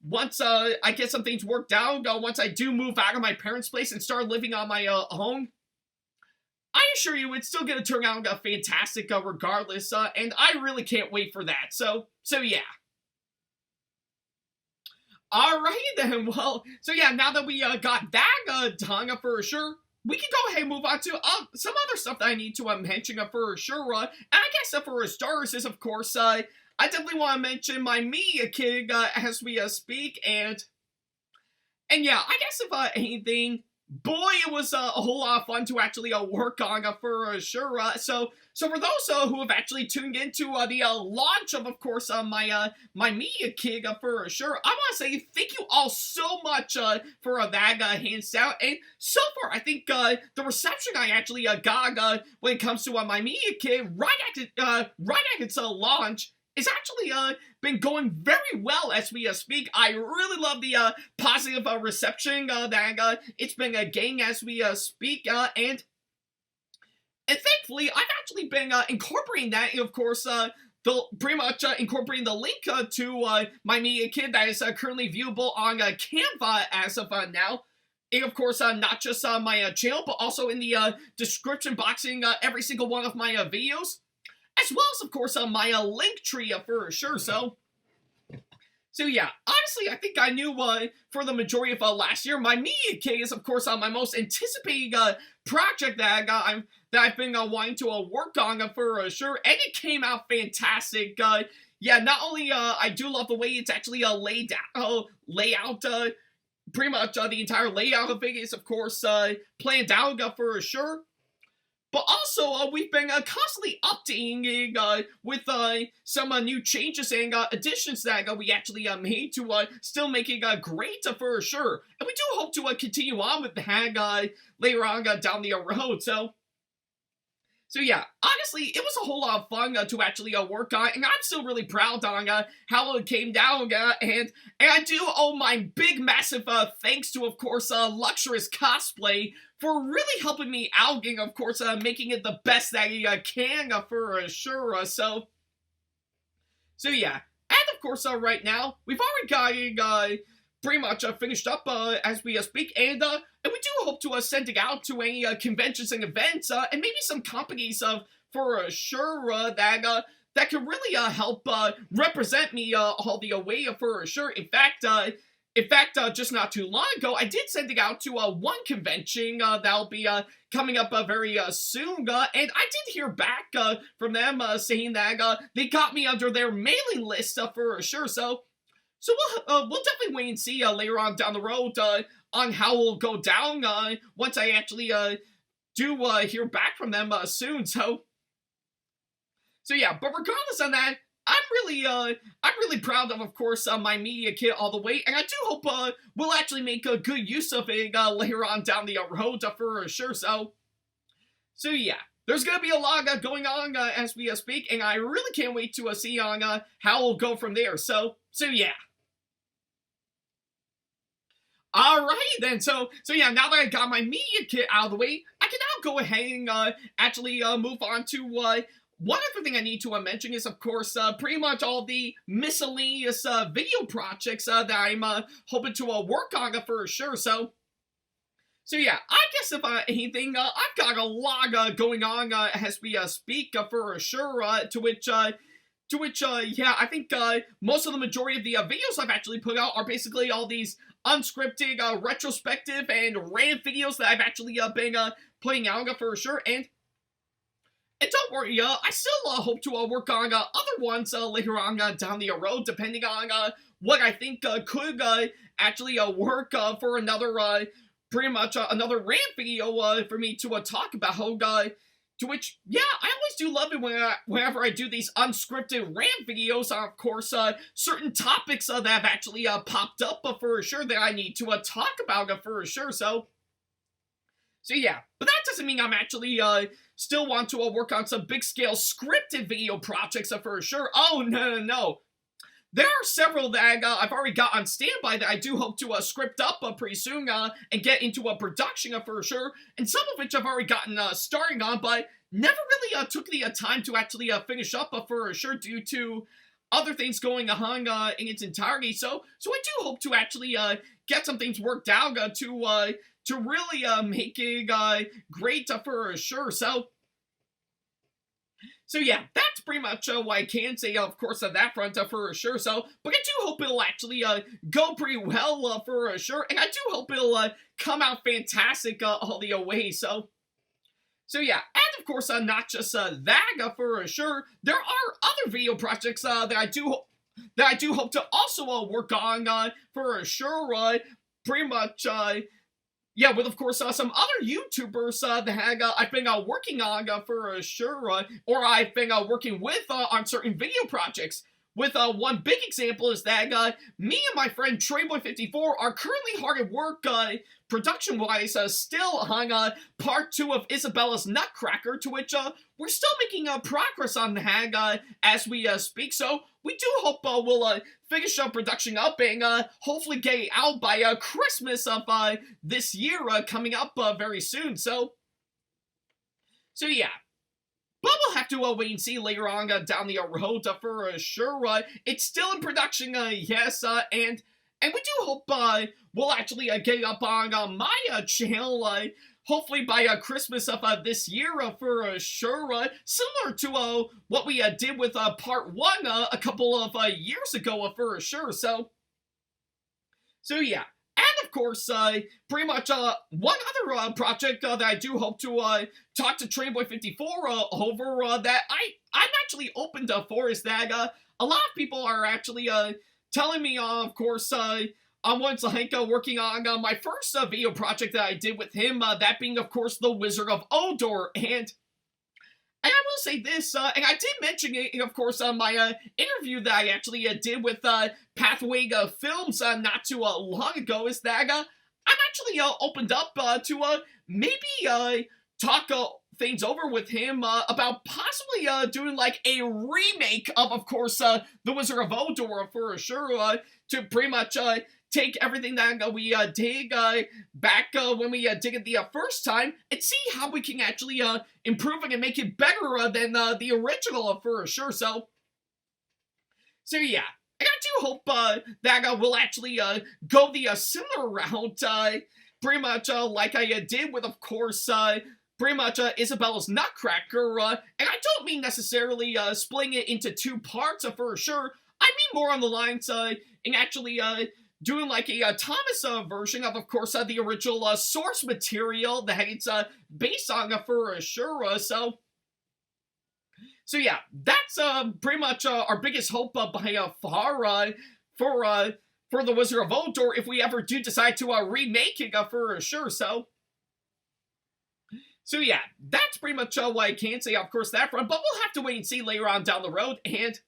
once I get some things worked out, once I do move out of my parents' place and start living on my own, I assure you it's still going to turn out fantastic regardless, and I really can't wait for that. So yeah. Alrighty then, well, so yeah, now that we got that done for sure, we can go ahead and move on to some other stuff that I need to mention for sure. And I guess for starters is, of course, I definitely want to mention my Media Kid as we speak, and yeah, I guess if anything, boy, it was a whole lot of fun to actually work on for sure. So for those who have actually tuned into the launch of course, my Media Kid for sure, I want to say thank you all so much for that hands down. And so far, I think the reception I actually got when it comes to my Media Kid right at its launch is actually been going very well as we speak. I really love the positive reception that it's been getting as we speak, and thankfully I've actually been incorporating that, of course, pretty much incorporating the link to my Media Kid that is currently viewable on Canva as of now. And of course, not just my channel, but also in the description boxing every single one of my videos, as well as, of course, my link tree for sure. So yeah, honestly, I think I knew for the majority of last year, my Media Kit is, of course, my most anticipated project that I've been wanting to work on for sure, and it came out fantastic. Yeah, not only I do love the way it's actually laid out, pretty much the entire layout of it is, of course, planned out for sure. But also, we've been constantly updating with some new changes and additions that we actually made to still make it great for sure. And we do hope to continue on with that later on down the road. So yeah, honestly, it was a whole lot of fun to actually work on, and I'm still really proud on how it came down, and I do owe my big, massive thanks to, of course, Luxurious Cosplay for really helping me out, and of course, making it the best that he can for sure. So yeah, and of course, right now we've already got pretty much finished up as we speak, and we do hope to send it out to any conventions and events, and maybe some companies for sure that can really help represent me all the way for sure. In fact, just not too long ago, I did send it out to one convention that'll be coming up very soon, and I did hear back from them saying that they got me under their mailing list for sure. So we'll definitely wait and see later on down the road on how it'll go down once I actually do hear back from them soon. So yeah, but regardless of that, I'm really proud of course, my media kit all the way, and I do hope we'll actually make a good use of it later on down the road for sure. So yeah, there's gonna be a lot going on as we speak, and I really can't wait to see on how it'll go from there. So yeah. Alrighty then, so yeah, now that I got my media kit out of the way, I can now go ahead and actually move on to one other thing I need to mention is, of course, pretty much all the miscellaneous video projects that I'm hoping to work on for sure. So yeah, I guess if anything, I've got a lot going on as we speak for sure. To which, yeah, I think most of the majority of the videos I've actually put out are basically all these unscripted, retrospective, and rant videos that I've actually been putting out for sure. And don't worry, I still hope to work on other ones later on down the road, depending on what I think could actually work for another, pretty much another rant video for me to talk about. To which, yeah, I always do love it whenever I do these unscripted rant videos. Of course, certain topics that have actually popped up for sure that I need to talk about for sure. So yeah, but that doesn't mean I'm actually still want to work on some big scale scripted video projects for sure. Oh, no. There are several that I've already got on standby that I do hope to script up pretty soon and get into a production for sure. And some of which I've already gotten starting on, but never really took the time to actually finish up for sure due to other things going on in its entirety. So I do hope to actually get some things worked out to really make it great for sure. So yeah, that's pretty much what I can say, of course, on that front for sure. So, but I do hope it'll actually go pretty well for sure, and I do hope it'll come out fantastic all the way. So yeah, and of course, not just that for sure. There are other video projects that I do hope to also work on for sure. Pretty much. Yeah, with, of course, some other YouTubers that I've been working on for sure, or I've been working with on certain video projects. With one big example is that me and my friend Trayboy54 are currently hard at work, production-wise, still on part 2 of Isabella's Nutcracker, to which we're still making progress on that as we speak. So we do hope we'll finish production up and hopefully get it out by Christmas of this year coming up very soon. So yeah. But we'll have to wait and see later on down the road for sure. It's still in production, yes, and we do hope we'll actually get it up on my channel, hopefully by Christmas of this year for sure. Similar to what we did with part 1 a couple of years ago for sure. So yeah. And of course, pretty much one other project that I do hope to talk to Trainboy54 over that I'm actually open to for is that a lot of people are actually telling me, of course, on what's like working on my first video project that I did with him, that being, of course, The Wizard of Odor. And I will say this, and I did mention it, of course, on my interview that I actually did with Pathway Films not too long ago, is that I'm actually opened up to maybe talk things over with him about possibly doing like a remake of course, The Wizard of Odor for sure, to pretty much take everything that we dig back when we did it the first time and see how we can actually improve it and make it better than the original for sure. So yeah. And I do hope that we'll actually go the similar route, pretty much like I did with, of course, pretty much Isabella's Nutcracker, and I don't mean necessarily splitting it into two parts for sure. I mean more on the lines in actually doing like a Thomas version of course, the original source material that it's based on for sure. So yeah, that's pretty much our biggest hope by far for The Wizard of Odor if we ever do decide to remake it for sure. So yeah, that's pretty much what I can say, of course, that front, but we'll have to wait and see later on down the road. And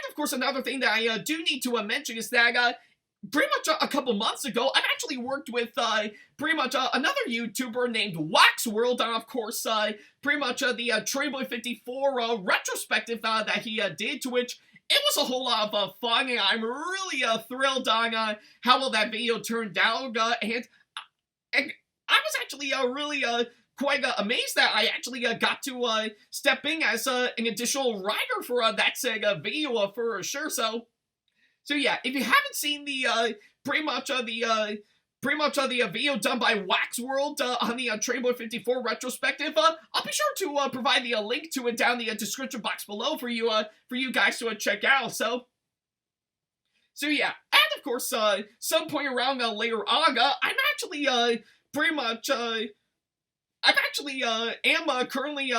of course, another thing that I do need to mention is that pretty much a couple months ago, I've actually worked with pretty much another YouTuber named Waxworld on, of course, pretty much the Trainboy 54 retrospective that he did, to which it was a whole lot of fun, and I'm really thrilled on how well that video turned out, and I was actually really quite amazed that I actually got to step in as an additional writer for that video for sure. So yeah, if you haven't seen the pretty much the video done by Waxworld on the Trainboy 54 retrospective, I'll be sure to provide the link to it down the description box below for you guys to check out. So yeah, and of course, some point around later on, I'm actually pretty much am currently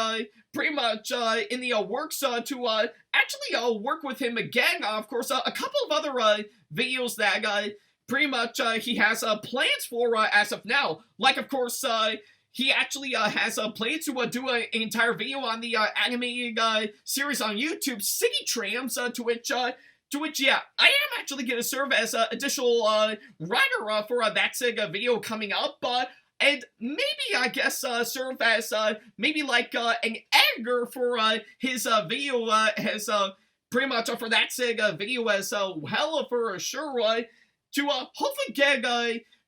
pretty much in the works to actually work with him again. Of course, a couple of other videos that pretty much he has plans for as of now. Like, of course, he actually has plans to do an entire video on the animated series on YouTube, City Trams, to which, yeah, I am actually going to serve as an additional writer for that video coming up, and maybe, I guess, serve as, maybe like an editor for his video, as pretty much for that video as well, for sure, to hopefully get,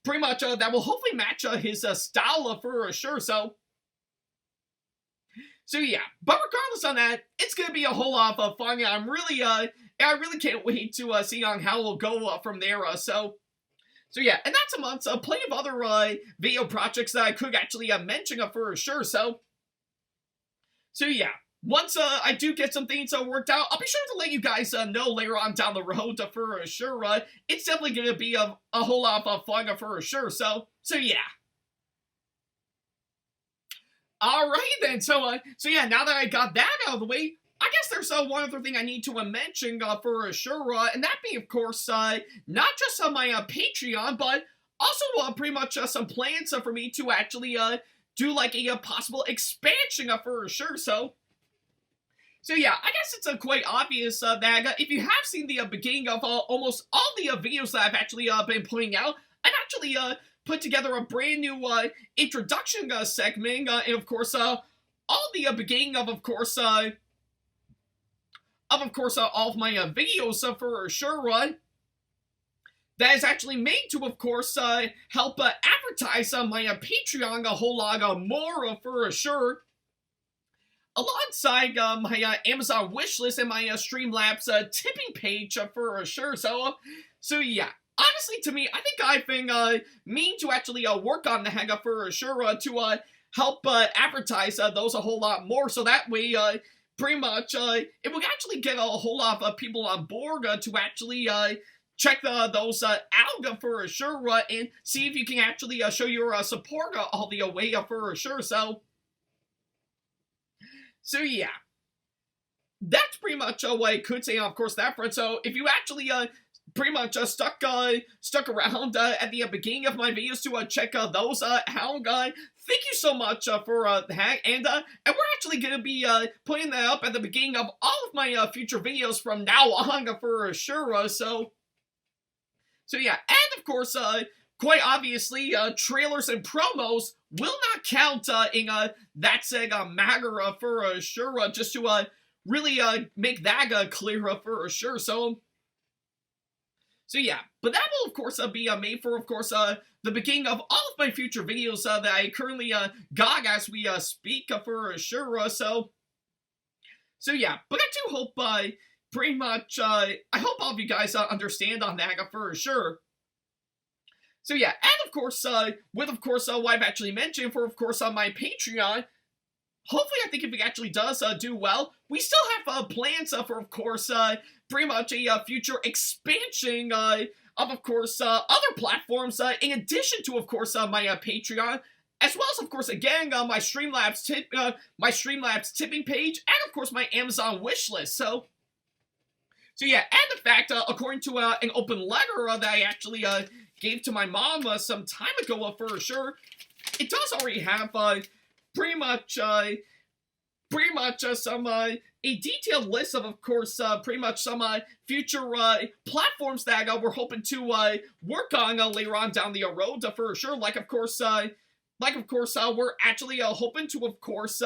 pretty much, that will hopefully match his style, for sure. So yeah, but regardless on that, it's gonna be a whole lot of fun, and I really can't wait to see on how we'll go from there. So yeah, and that's amongst plenty of other video projects that I could actually mention for sure. So yeah, once I do get some things worked out, I'll be sure to let you guys know later on down the road for sure. It's definitely gonna be a whole lot of fun for sure. So yeah. Alright then, so yeah, now that I got that out of the way, I guess there's one other thing I need to mention for sure, and that being, of course, not just on my Patreon, but also pretty much some plans for me to actually do like a possible expansion for sure. So yeah, I guess it's quite obvious that if you have seen the beginning of almost all the videos that I've actually been putting out, I've actually put together a brand new introduction segment, and of course, all the beginning of course, all of my videos for sure, that is actually made to, of course, help advertise my Patreon a whole lot more for sure, alongside my Amazon wishlist and my Streamlabs tipping page for sure. So yeah. Honestly, to me, I think I've been meaning to actually work on that for sure to help advertise those a whole lot more, so that way, pretty much, it will actually get a whole lot of people on board to actually check those out for sure, and see if you can actually show your support all the way for sure. So yeah. That's pretty much what I could say, of course, that front. So if you actually pretty much stuck around at the beginning of my videos to check those out, thank you so much for that, and we're actually gonna be putting that up at the beginning of all of my future videos from now on for sure. So yeah, and of course, quite obviously, trailers and promos will not count in that matter for sure, just to really make that clear for sure. So yeah, but that will of course be made for, of course, the beginning of all of my future videos that I currently got as we speak for sure. So yeah, but I do hope pretty much I hope all of you guys understand on that for sure. So yeah, and of course, with of course what I've actually mentioned for, of course, on my Patreon, hopefully I think if it actually does do well, we still have plans for, of course, pretty much a future expansion of course, other platforms, in addition to, of course, my Patreon, as well as, of course, again, my Streamlabs tipping page, and of course, my Amazon wishlist. So yeah, and in fact, according to an open letter that I actually gave to my mom some time ago for sure, it does already have pretty much some a detailed list of course, pretty much some future platforms that we're hoping to work on later on down the road for sure. Like of course, we're actually hoping to, of course,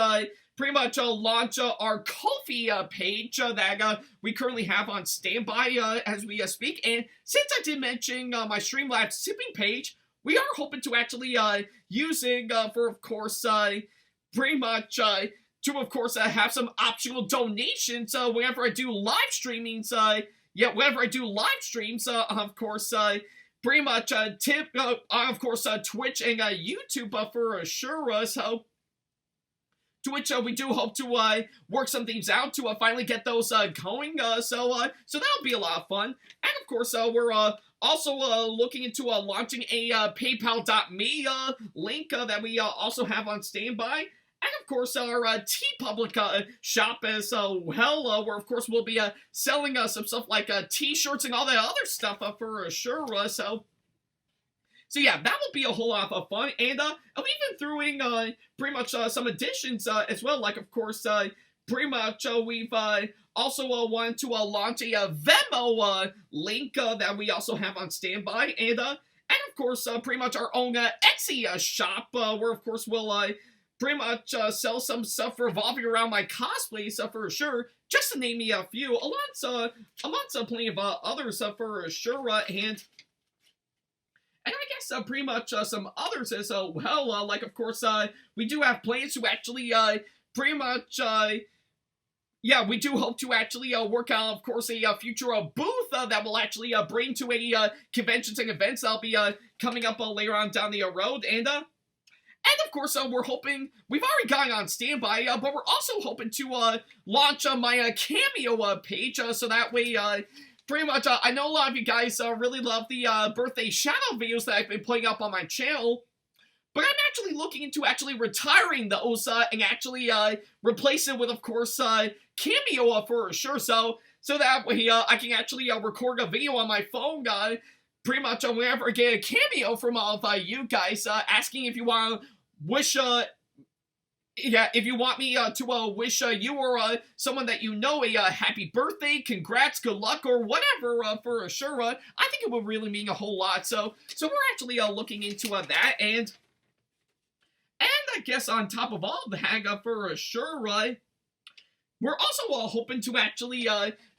pretty much launch our Ko-fi page that we currently have on standby as we speak. And since I did mention my Streamlabs tipping page, we are hoping to actually using for, of course, pretty much to, of course, have some optional donations whenever I do live streamings. Whenever I do live streams, of course, pretty much tip, of course, Twitch and YouTube for sure. So to which we do hope to work some things out to finally get those going. So that'll be a lot of fun. And of course, we're also looking into launching a PayPal.me link that we also have on standby. And of course, our TeePublic shop as well, where of course we'll be selling some stuff like t-shirts and all that other stuff for sure. So yeah, that will be a whole lot of fun, and I've even threw in pretty much some additions as well. Like of course, pretty much we've also wanted to launch a Venmo link that we also have on standby, and of course, pretty much our own Etsy shop, where of course we'll pretty much sell some stuff revolving around my cosplay stuff for sure, just to name me a few. Amongst plenty of others for sure, and I guess pretty much some others as well. Like of course, we do have plans to actually pretty much we do hope to actually work on, of course, a future booth that will actually bring to any conventions and events that'll be coming up later on down the road, and of course, we're hoping, we've already gotten on standby, but we're also hoping to launch my Cameo page, so that way, pretty much, I know a lot of you guys really love the birthday shout-out videos that I've been putting up on my channel, but I'm actually looking into actually retiring those and actually replace it with, of course, Cameo for sure, so that way I can actually record a video on my phone, pretty much whenever I get a cameo from all of you guys, asking if you want to wish, if you want me to wish you or someone that you know a happy birthday, congrats, good luck, or whatever for sure. I think it would really mean a whole lot. So we're actually looking into that, and I guess on top of all of that, for sure, we're also hoping to actually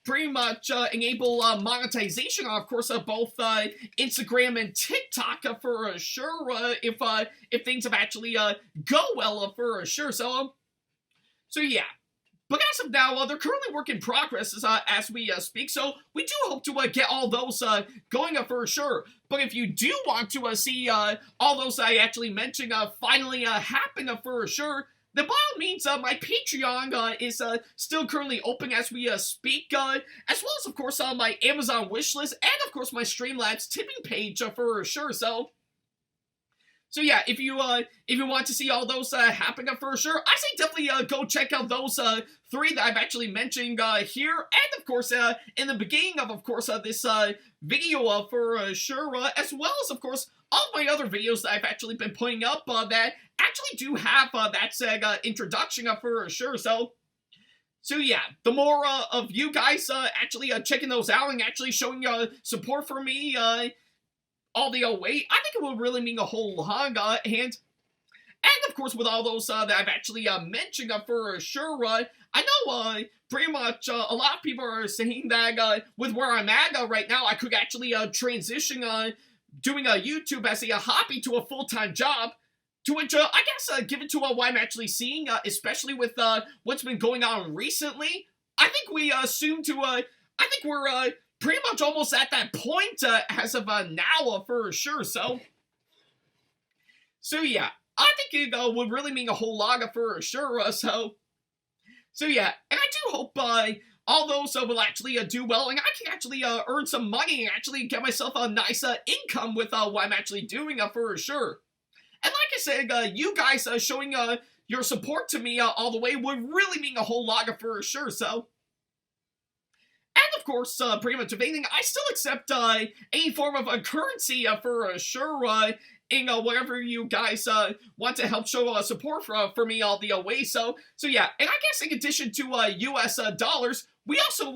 pretty much enable monetization on, of course, both Instagram and TikTok for sure, if things have actually go well for sure. So yeah. But as of now, they're currently work in progress as we speak, so we do hope to get all those going for sure. But if you do want to see all those I actually mentioned finally happen for sure, then by all means, my Patreon is still currently open as we speak, as well as, of course, my Amazon wishlist, and, of course, my Streamlabs tipping page for sure. So yeah, if you want to see all those happen for sure, I say definitely go check out those three that I've actually mentioned here, and, of course, in the beginning of course, this video for sure, as well as, of course, all of my other videos that I've actually been putting up that actually do have that introduction for sure. So yeah, the more of you guys actually checking those out and actually showing support for me, all the way, I think it would really mean a whole lot, and of course, with all those that I've actually mentioned for sure, I know pretty much a lot of people are saying that with where I'm at right now, I could actually transition doing YouTube as a hobby to a full-time job. To which I guess given to what I'm actually seeing, especially with what's been going on recently, I think we assume to I think we're pretty much almost at that point as of now for sure. So yeah. I think it would really mean a whole lot for sure, so yeah, and I do hope all those will actually do well, and I can actually earn some money and actually get myself a nice income with what I'm actually doing for sure. And like I said, you guys showing your support to me all the way would really mean a whole lot for sure, so. And of course, pretty much if anything, I still accept any form of currency for sure, in whatever you guys want to help show support for me all the way. So yeah, and I guess in addition to US dollars, we also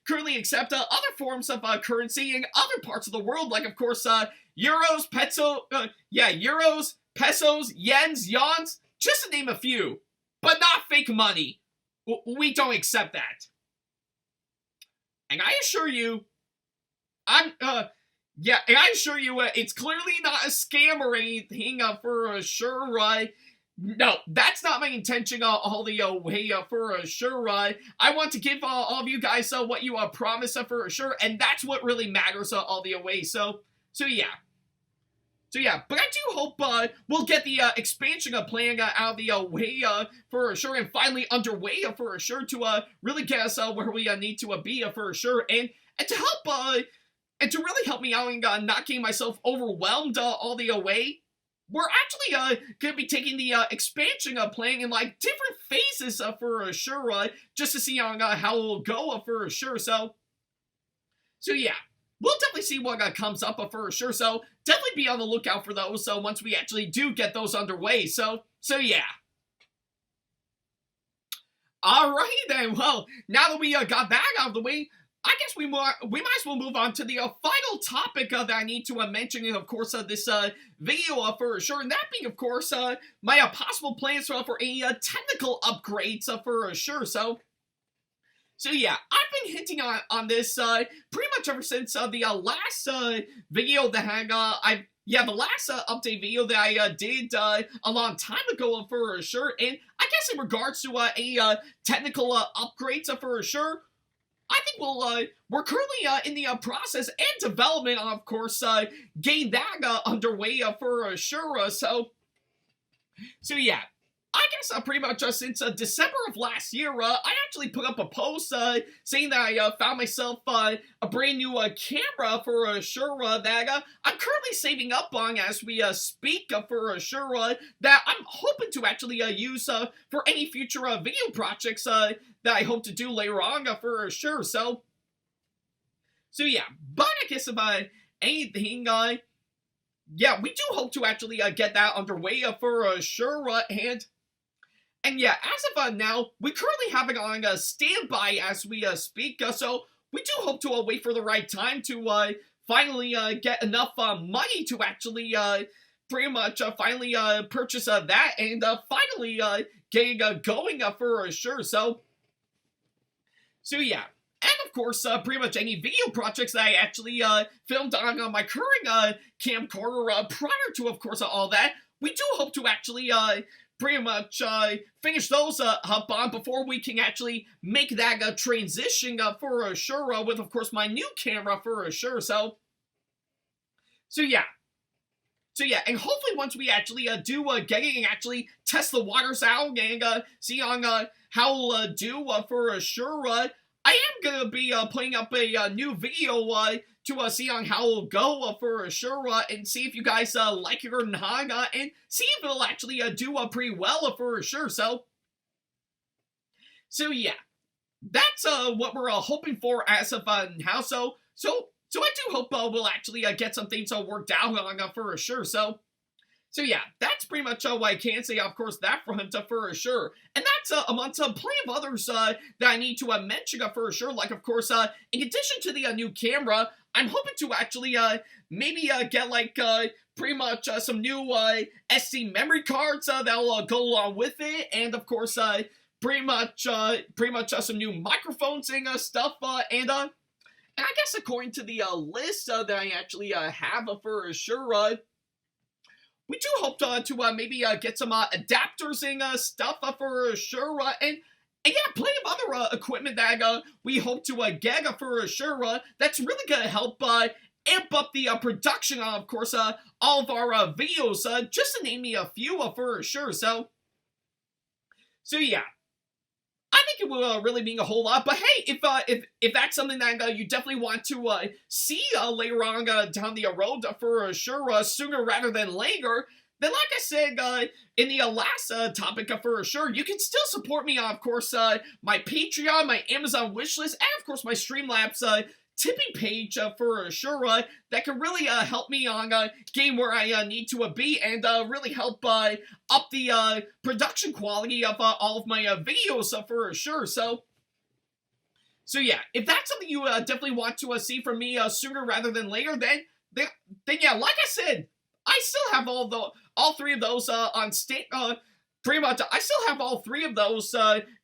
currently accept other forms of currency in other parts of the world, like of course euros, euros, pesos, yens, yawns, just to name a few, but not fake money. We don't accept that. And I assure you, yeah, and I assure you, it's clearly not a scam or anything for sure. No, that's not my intention all the way for sure. I want to give all of you guys what you promise for sure, and that's what really matters all the way. So yeah. So yeah, but I do hope we'll get the expansion plan out of the way for sure, and finally underway for sure to really get us where we need to be for sure, and to help and to really help me out in not getting myself overwhelmed all the way. We're actually going to be taking the expansion plan in like different phases for sure, just to see how it'll go for sure. So yeah. We'll definitely see what comes up for sure, so definitely be on the lookout for those once we actually do get those underway, so yeah. Alrighty then, well, now that we got that out of the way, I guess we might as well move on to the final topic that I need to mention in, of course, this video for sure, and that being, of course, my possible plans for any technical upgrades for sure, So yeah, I've been hinting on this pretty much ever since the last video that had the last update video that I did a long time ago for sure, and I guess in regards to a technical upgrades for sure, I think we're currently in the process and development of course getting that underway for sure. So yeah. I guess pretty much since December of last year, I actually put up a post saying that I found myself a brand new camera for sure that I'm currently saving up on as we speak for sure that I'm hoping to actually use for any future video projects that I hope to do later on for sure. So yeah, but I guess about anything, yeah, we do hope to actually get that underway for sure, and yeah, as of now, we currently have it on standby as we speak, so we do hope to wait for the right time to finally get enough money to actually pretty much finally purchase that and finally getting going for sure. So yeah. And of course, pretty much any video projects that I actually filmed on my current camcorder prior to, of course, all that, we do hope to actually pretty much finish those up on before we can actually make that transition for sure with, of course, my new camera for sure. So yeah. And hopefully once we actually do get it and actually test the waters out and see on how we'll do for sure, I am going to be putting up a new video to see on how it'll go for sure, and see if you guys like it or not, and see if it'll actually do pretty well for sure. So yeah, that's what we're hoping for as of now. So I do hope we'll actually get some things worked out on for sure. So yeah, that's pretty much what I can say, of course, that front for sure. And that's amongst plenty of others that I need to mention for sure. Like, of course, in addition to the new camera, I'm hoping to actually maybe get like pretty much some new SD memory cards that'll go along with it, and of course pretty much some new microphones and stuff, and I guess according to the list that I actually have for sure, we do hope to maybe get some adapters and stuff for sure, and yeah, plenty of other equipment that we hope to get for sure. That's really gonna help amp up the production of course, all of our videos, just to name me a few for sure. So yeah. I think it will really mean a whole lot, but hey, if that's something that you definitely want to see later on down the road for sure, sooner rather than later, then like I said in the last topic for sure, you can still support me on, of course, my Patreon, my Amazon wishlist, and of course my Streamlabs tipping page for sure, that can really help me on getting where I need to be, and really help up the production quality of all of my videos for sure. So yeah, if that's something you definitely want to see from me sooner rather than later, then yeah, like I said, I still have all three of those on pretty much, I still have all three of those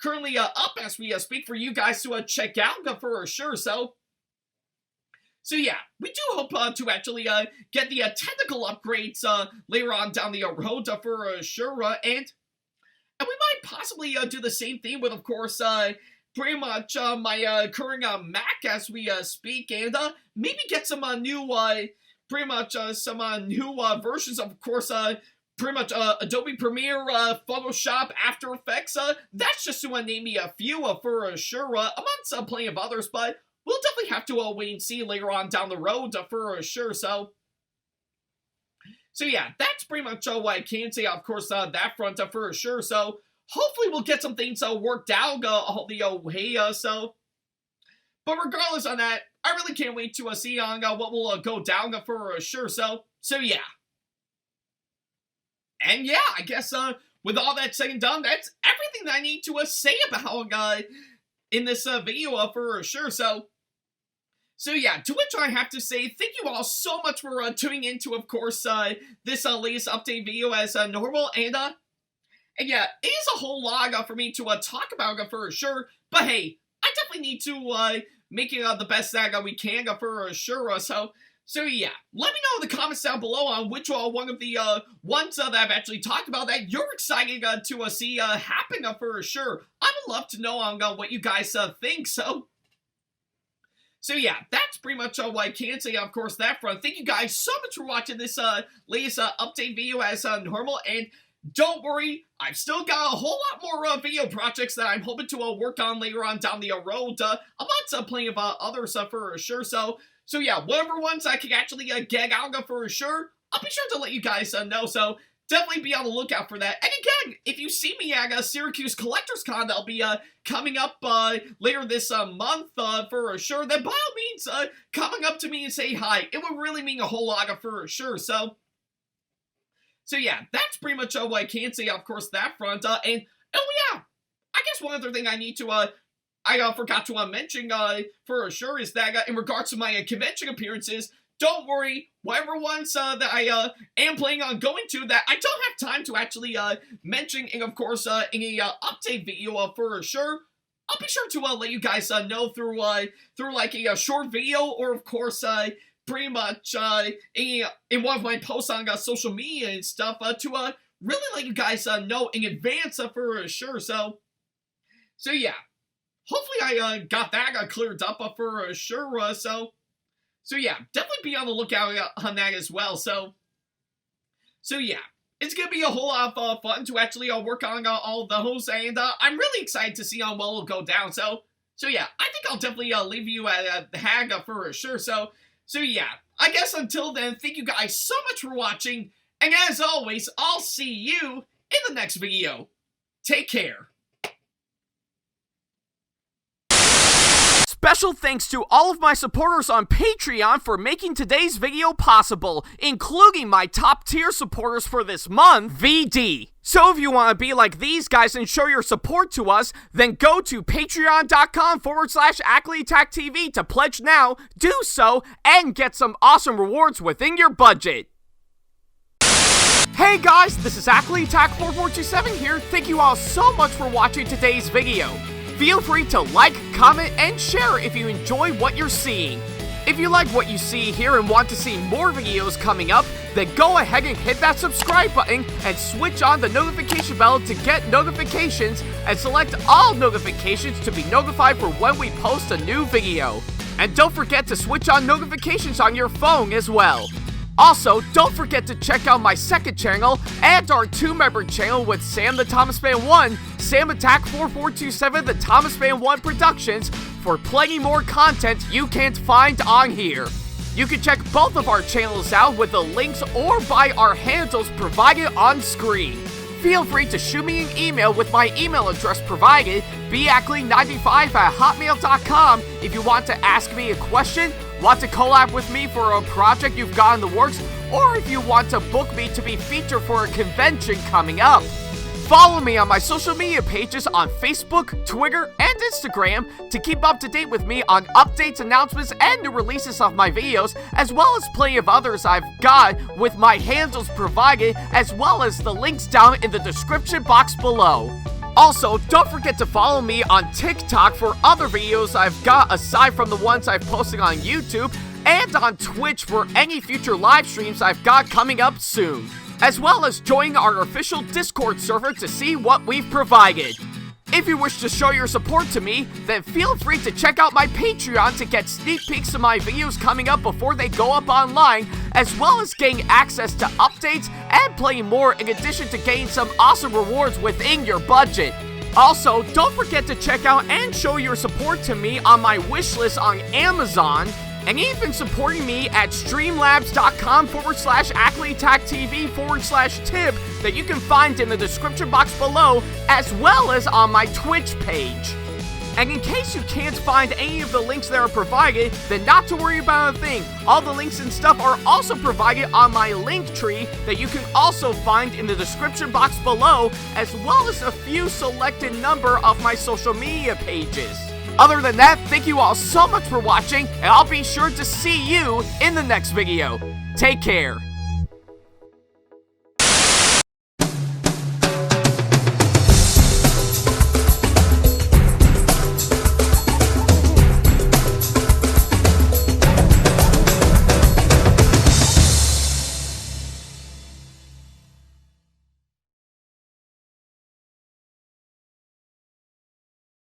currently up as we speak for you guys to check out for sure. So yeah, we do hope to actually get the technical upgrades later on down the road for sure, and we might possibly do the same thing with, of course, pretty much my current Mac as we speak, and maybe get some new, pretty much some new versions of course, pretty much Adobe Premiere, Photoshop, After Effects. That's just to name me a few for sure, amongst plenty of others, but we'll definitely have to wait and see later on down the road for sure. So yeah, that's pretty much what I can say, of course, that front for sure. So hopefully we'll get some things worked out all the way. But regardless on that, I really can't wait to see on what will go down for sure. So yeah. And yeah, I guess with all that said and done, that's everything that I need to say about in this video for sure. So yeah, to which I have to say, thank you all so much for tuning into, of course, this latest update video as normal, and yeah, it is a whole lot for me to talk about for sure, but hey, I definitely need to make it the best that we can for sure. So yeah, let me know in the comments down below on which one of the ones that I've actually talked about that you're excited to see happen for sure. I would love to know on what you guys think. So yeah, that's pretty much what I can say, of course, that front. Thank you guys so much for watching this latest update video as normal, and don't worry, I've still got a whole lot more video projects that I'm hoping to work on later on down the road, amongst plenty of others for sure. So yeah, whatever ones I can actually get out for sure, I'll be sure to let you guys know. So definitely be on the lookout for that. And again, if you see me at Syracuse Collectors Con, that'll be coming up later this month for sure, then by all means, coming up to me and say hi. It would really mean a whole lot for sure. So yeah, that's pretty much what I can say, of course, that front. And oh yeah, I guess one other thing I need to I forgot to mention for sure is that in regards to my convention appearances, don't worry, whatever ones that I am planning on going to that I don't have time to actually mention, and of course in a update video for sure, I'll be sure to let you guys know through like a short video, or of course pretty much in one of my posts on social media and stuff to really let you guys know in advance for sure. So yeah, hopefully I got that cleared up for sure. So yeah, definitely be on the lookout on that as well. So yeah, it's gonna be a whole lot of fun to actually work on all of those, and I'm really excited to see what will go down. So yeah, I think I'll definitely leave you at the hag for sure. So yeah, I guess until then, thank you guys so much for watching, and as always, I'll see you in the next video. Take care. Special thanks to all of my supporters on Patreon for making today's video possible, including my top tier supporters for this month, VD. So if you want to be like these guys and show your support to us, then go to patreon.com/AckleyTackTV to pledge now, do so, and get some awesome rewards within your budget. Hey guys, this is AckleyTack4427 here. Thank you all so much for watching today's video. Feel free to like, comment, and share if you enjoy what you're seeing. If you like what you see here and want to see more videos coming up, then go ahead and hit that subscribe button and switch on the notification bell to get notifications and select all notifications to be notified for when we post a new video. And don't forget to switch on notifications on your phone as well. Also, don't forget to check out my second channel and our 2-member channel with Sam the Thomas Fan 1, SamAttack4427TheThomasFan1 Productions for plenty more content you can't find on here. You can check both of our channels out with the links or by our handles provided on screen. Feel free to shoot me an email with my email address provided, backley95@hotmail.com, if you want to ask me a question, want to collab with me for a project you've got in the works, or if you want to book me to be featured for a convention coming up. Follow me on my social media pages on Facebook, Twitter, and Instagram to keep up to date with me on updates, announcements, and new releases of my videos, as well as plenty of others I've got with my handles provided, as well as the links down in the description box below. Also, don't forget to follow me on TikTok for other videos I've got aside from the ones I've posted on YouTube, and on Twitch for any future live streams I've got coming up soon, as well as join our official Discord server to see what we've provided. If you wish to show your support to me, then feel free to check out my Patreon to get sneak peeks of my videos coming up before they go up online, as well as getting access to updates and playing more in addition to getting some awesome rewards within your budget. Also, don't forget to check out and show your support to me on my wishlist on Amazon, and even supporting me at streamlabs.com/AckleyTackTV/tip that you can find in the description box below, as well as on my Twitch page. And in case you can't find any of the links that are provided, then not to worry about a thing. All the links and stuff are also provided on my link tree that you can also find in the description box below, as well as a few selected number of my social media pages. Other than that, thank you all so much for watching, and I'll be sure to see you in the next video. Take care.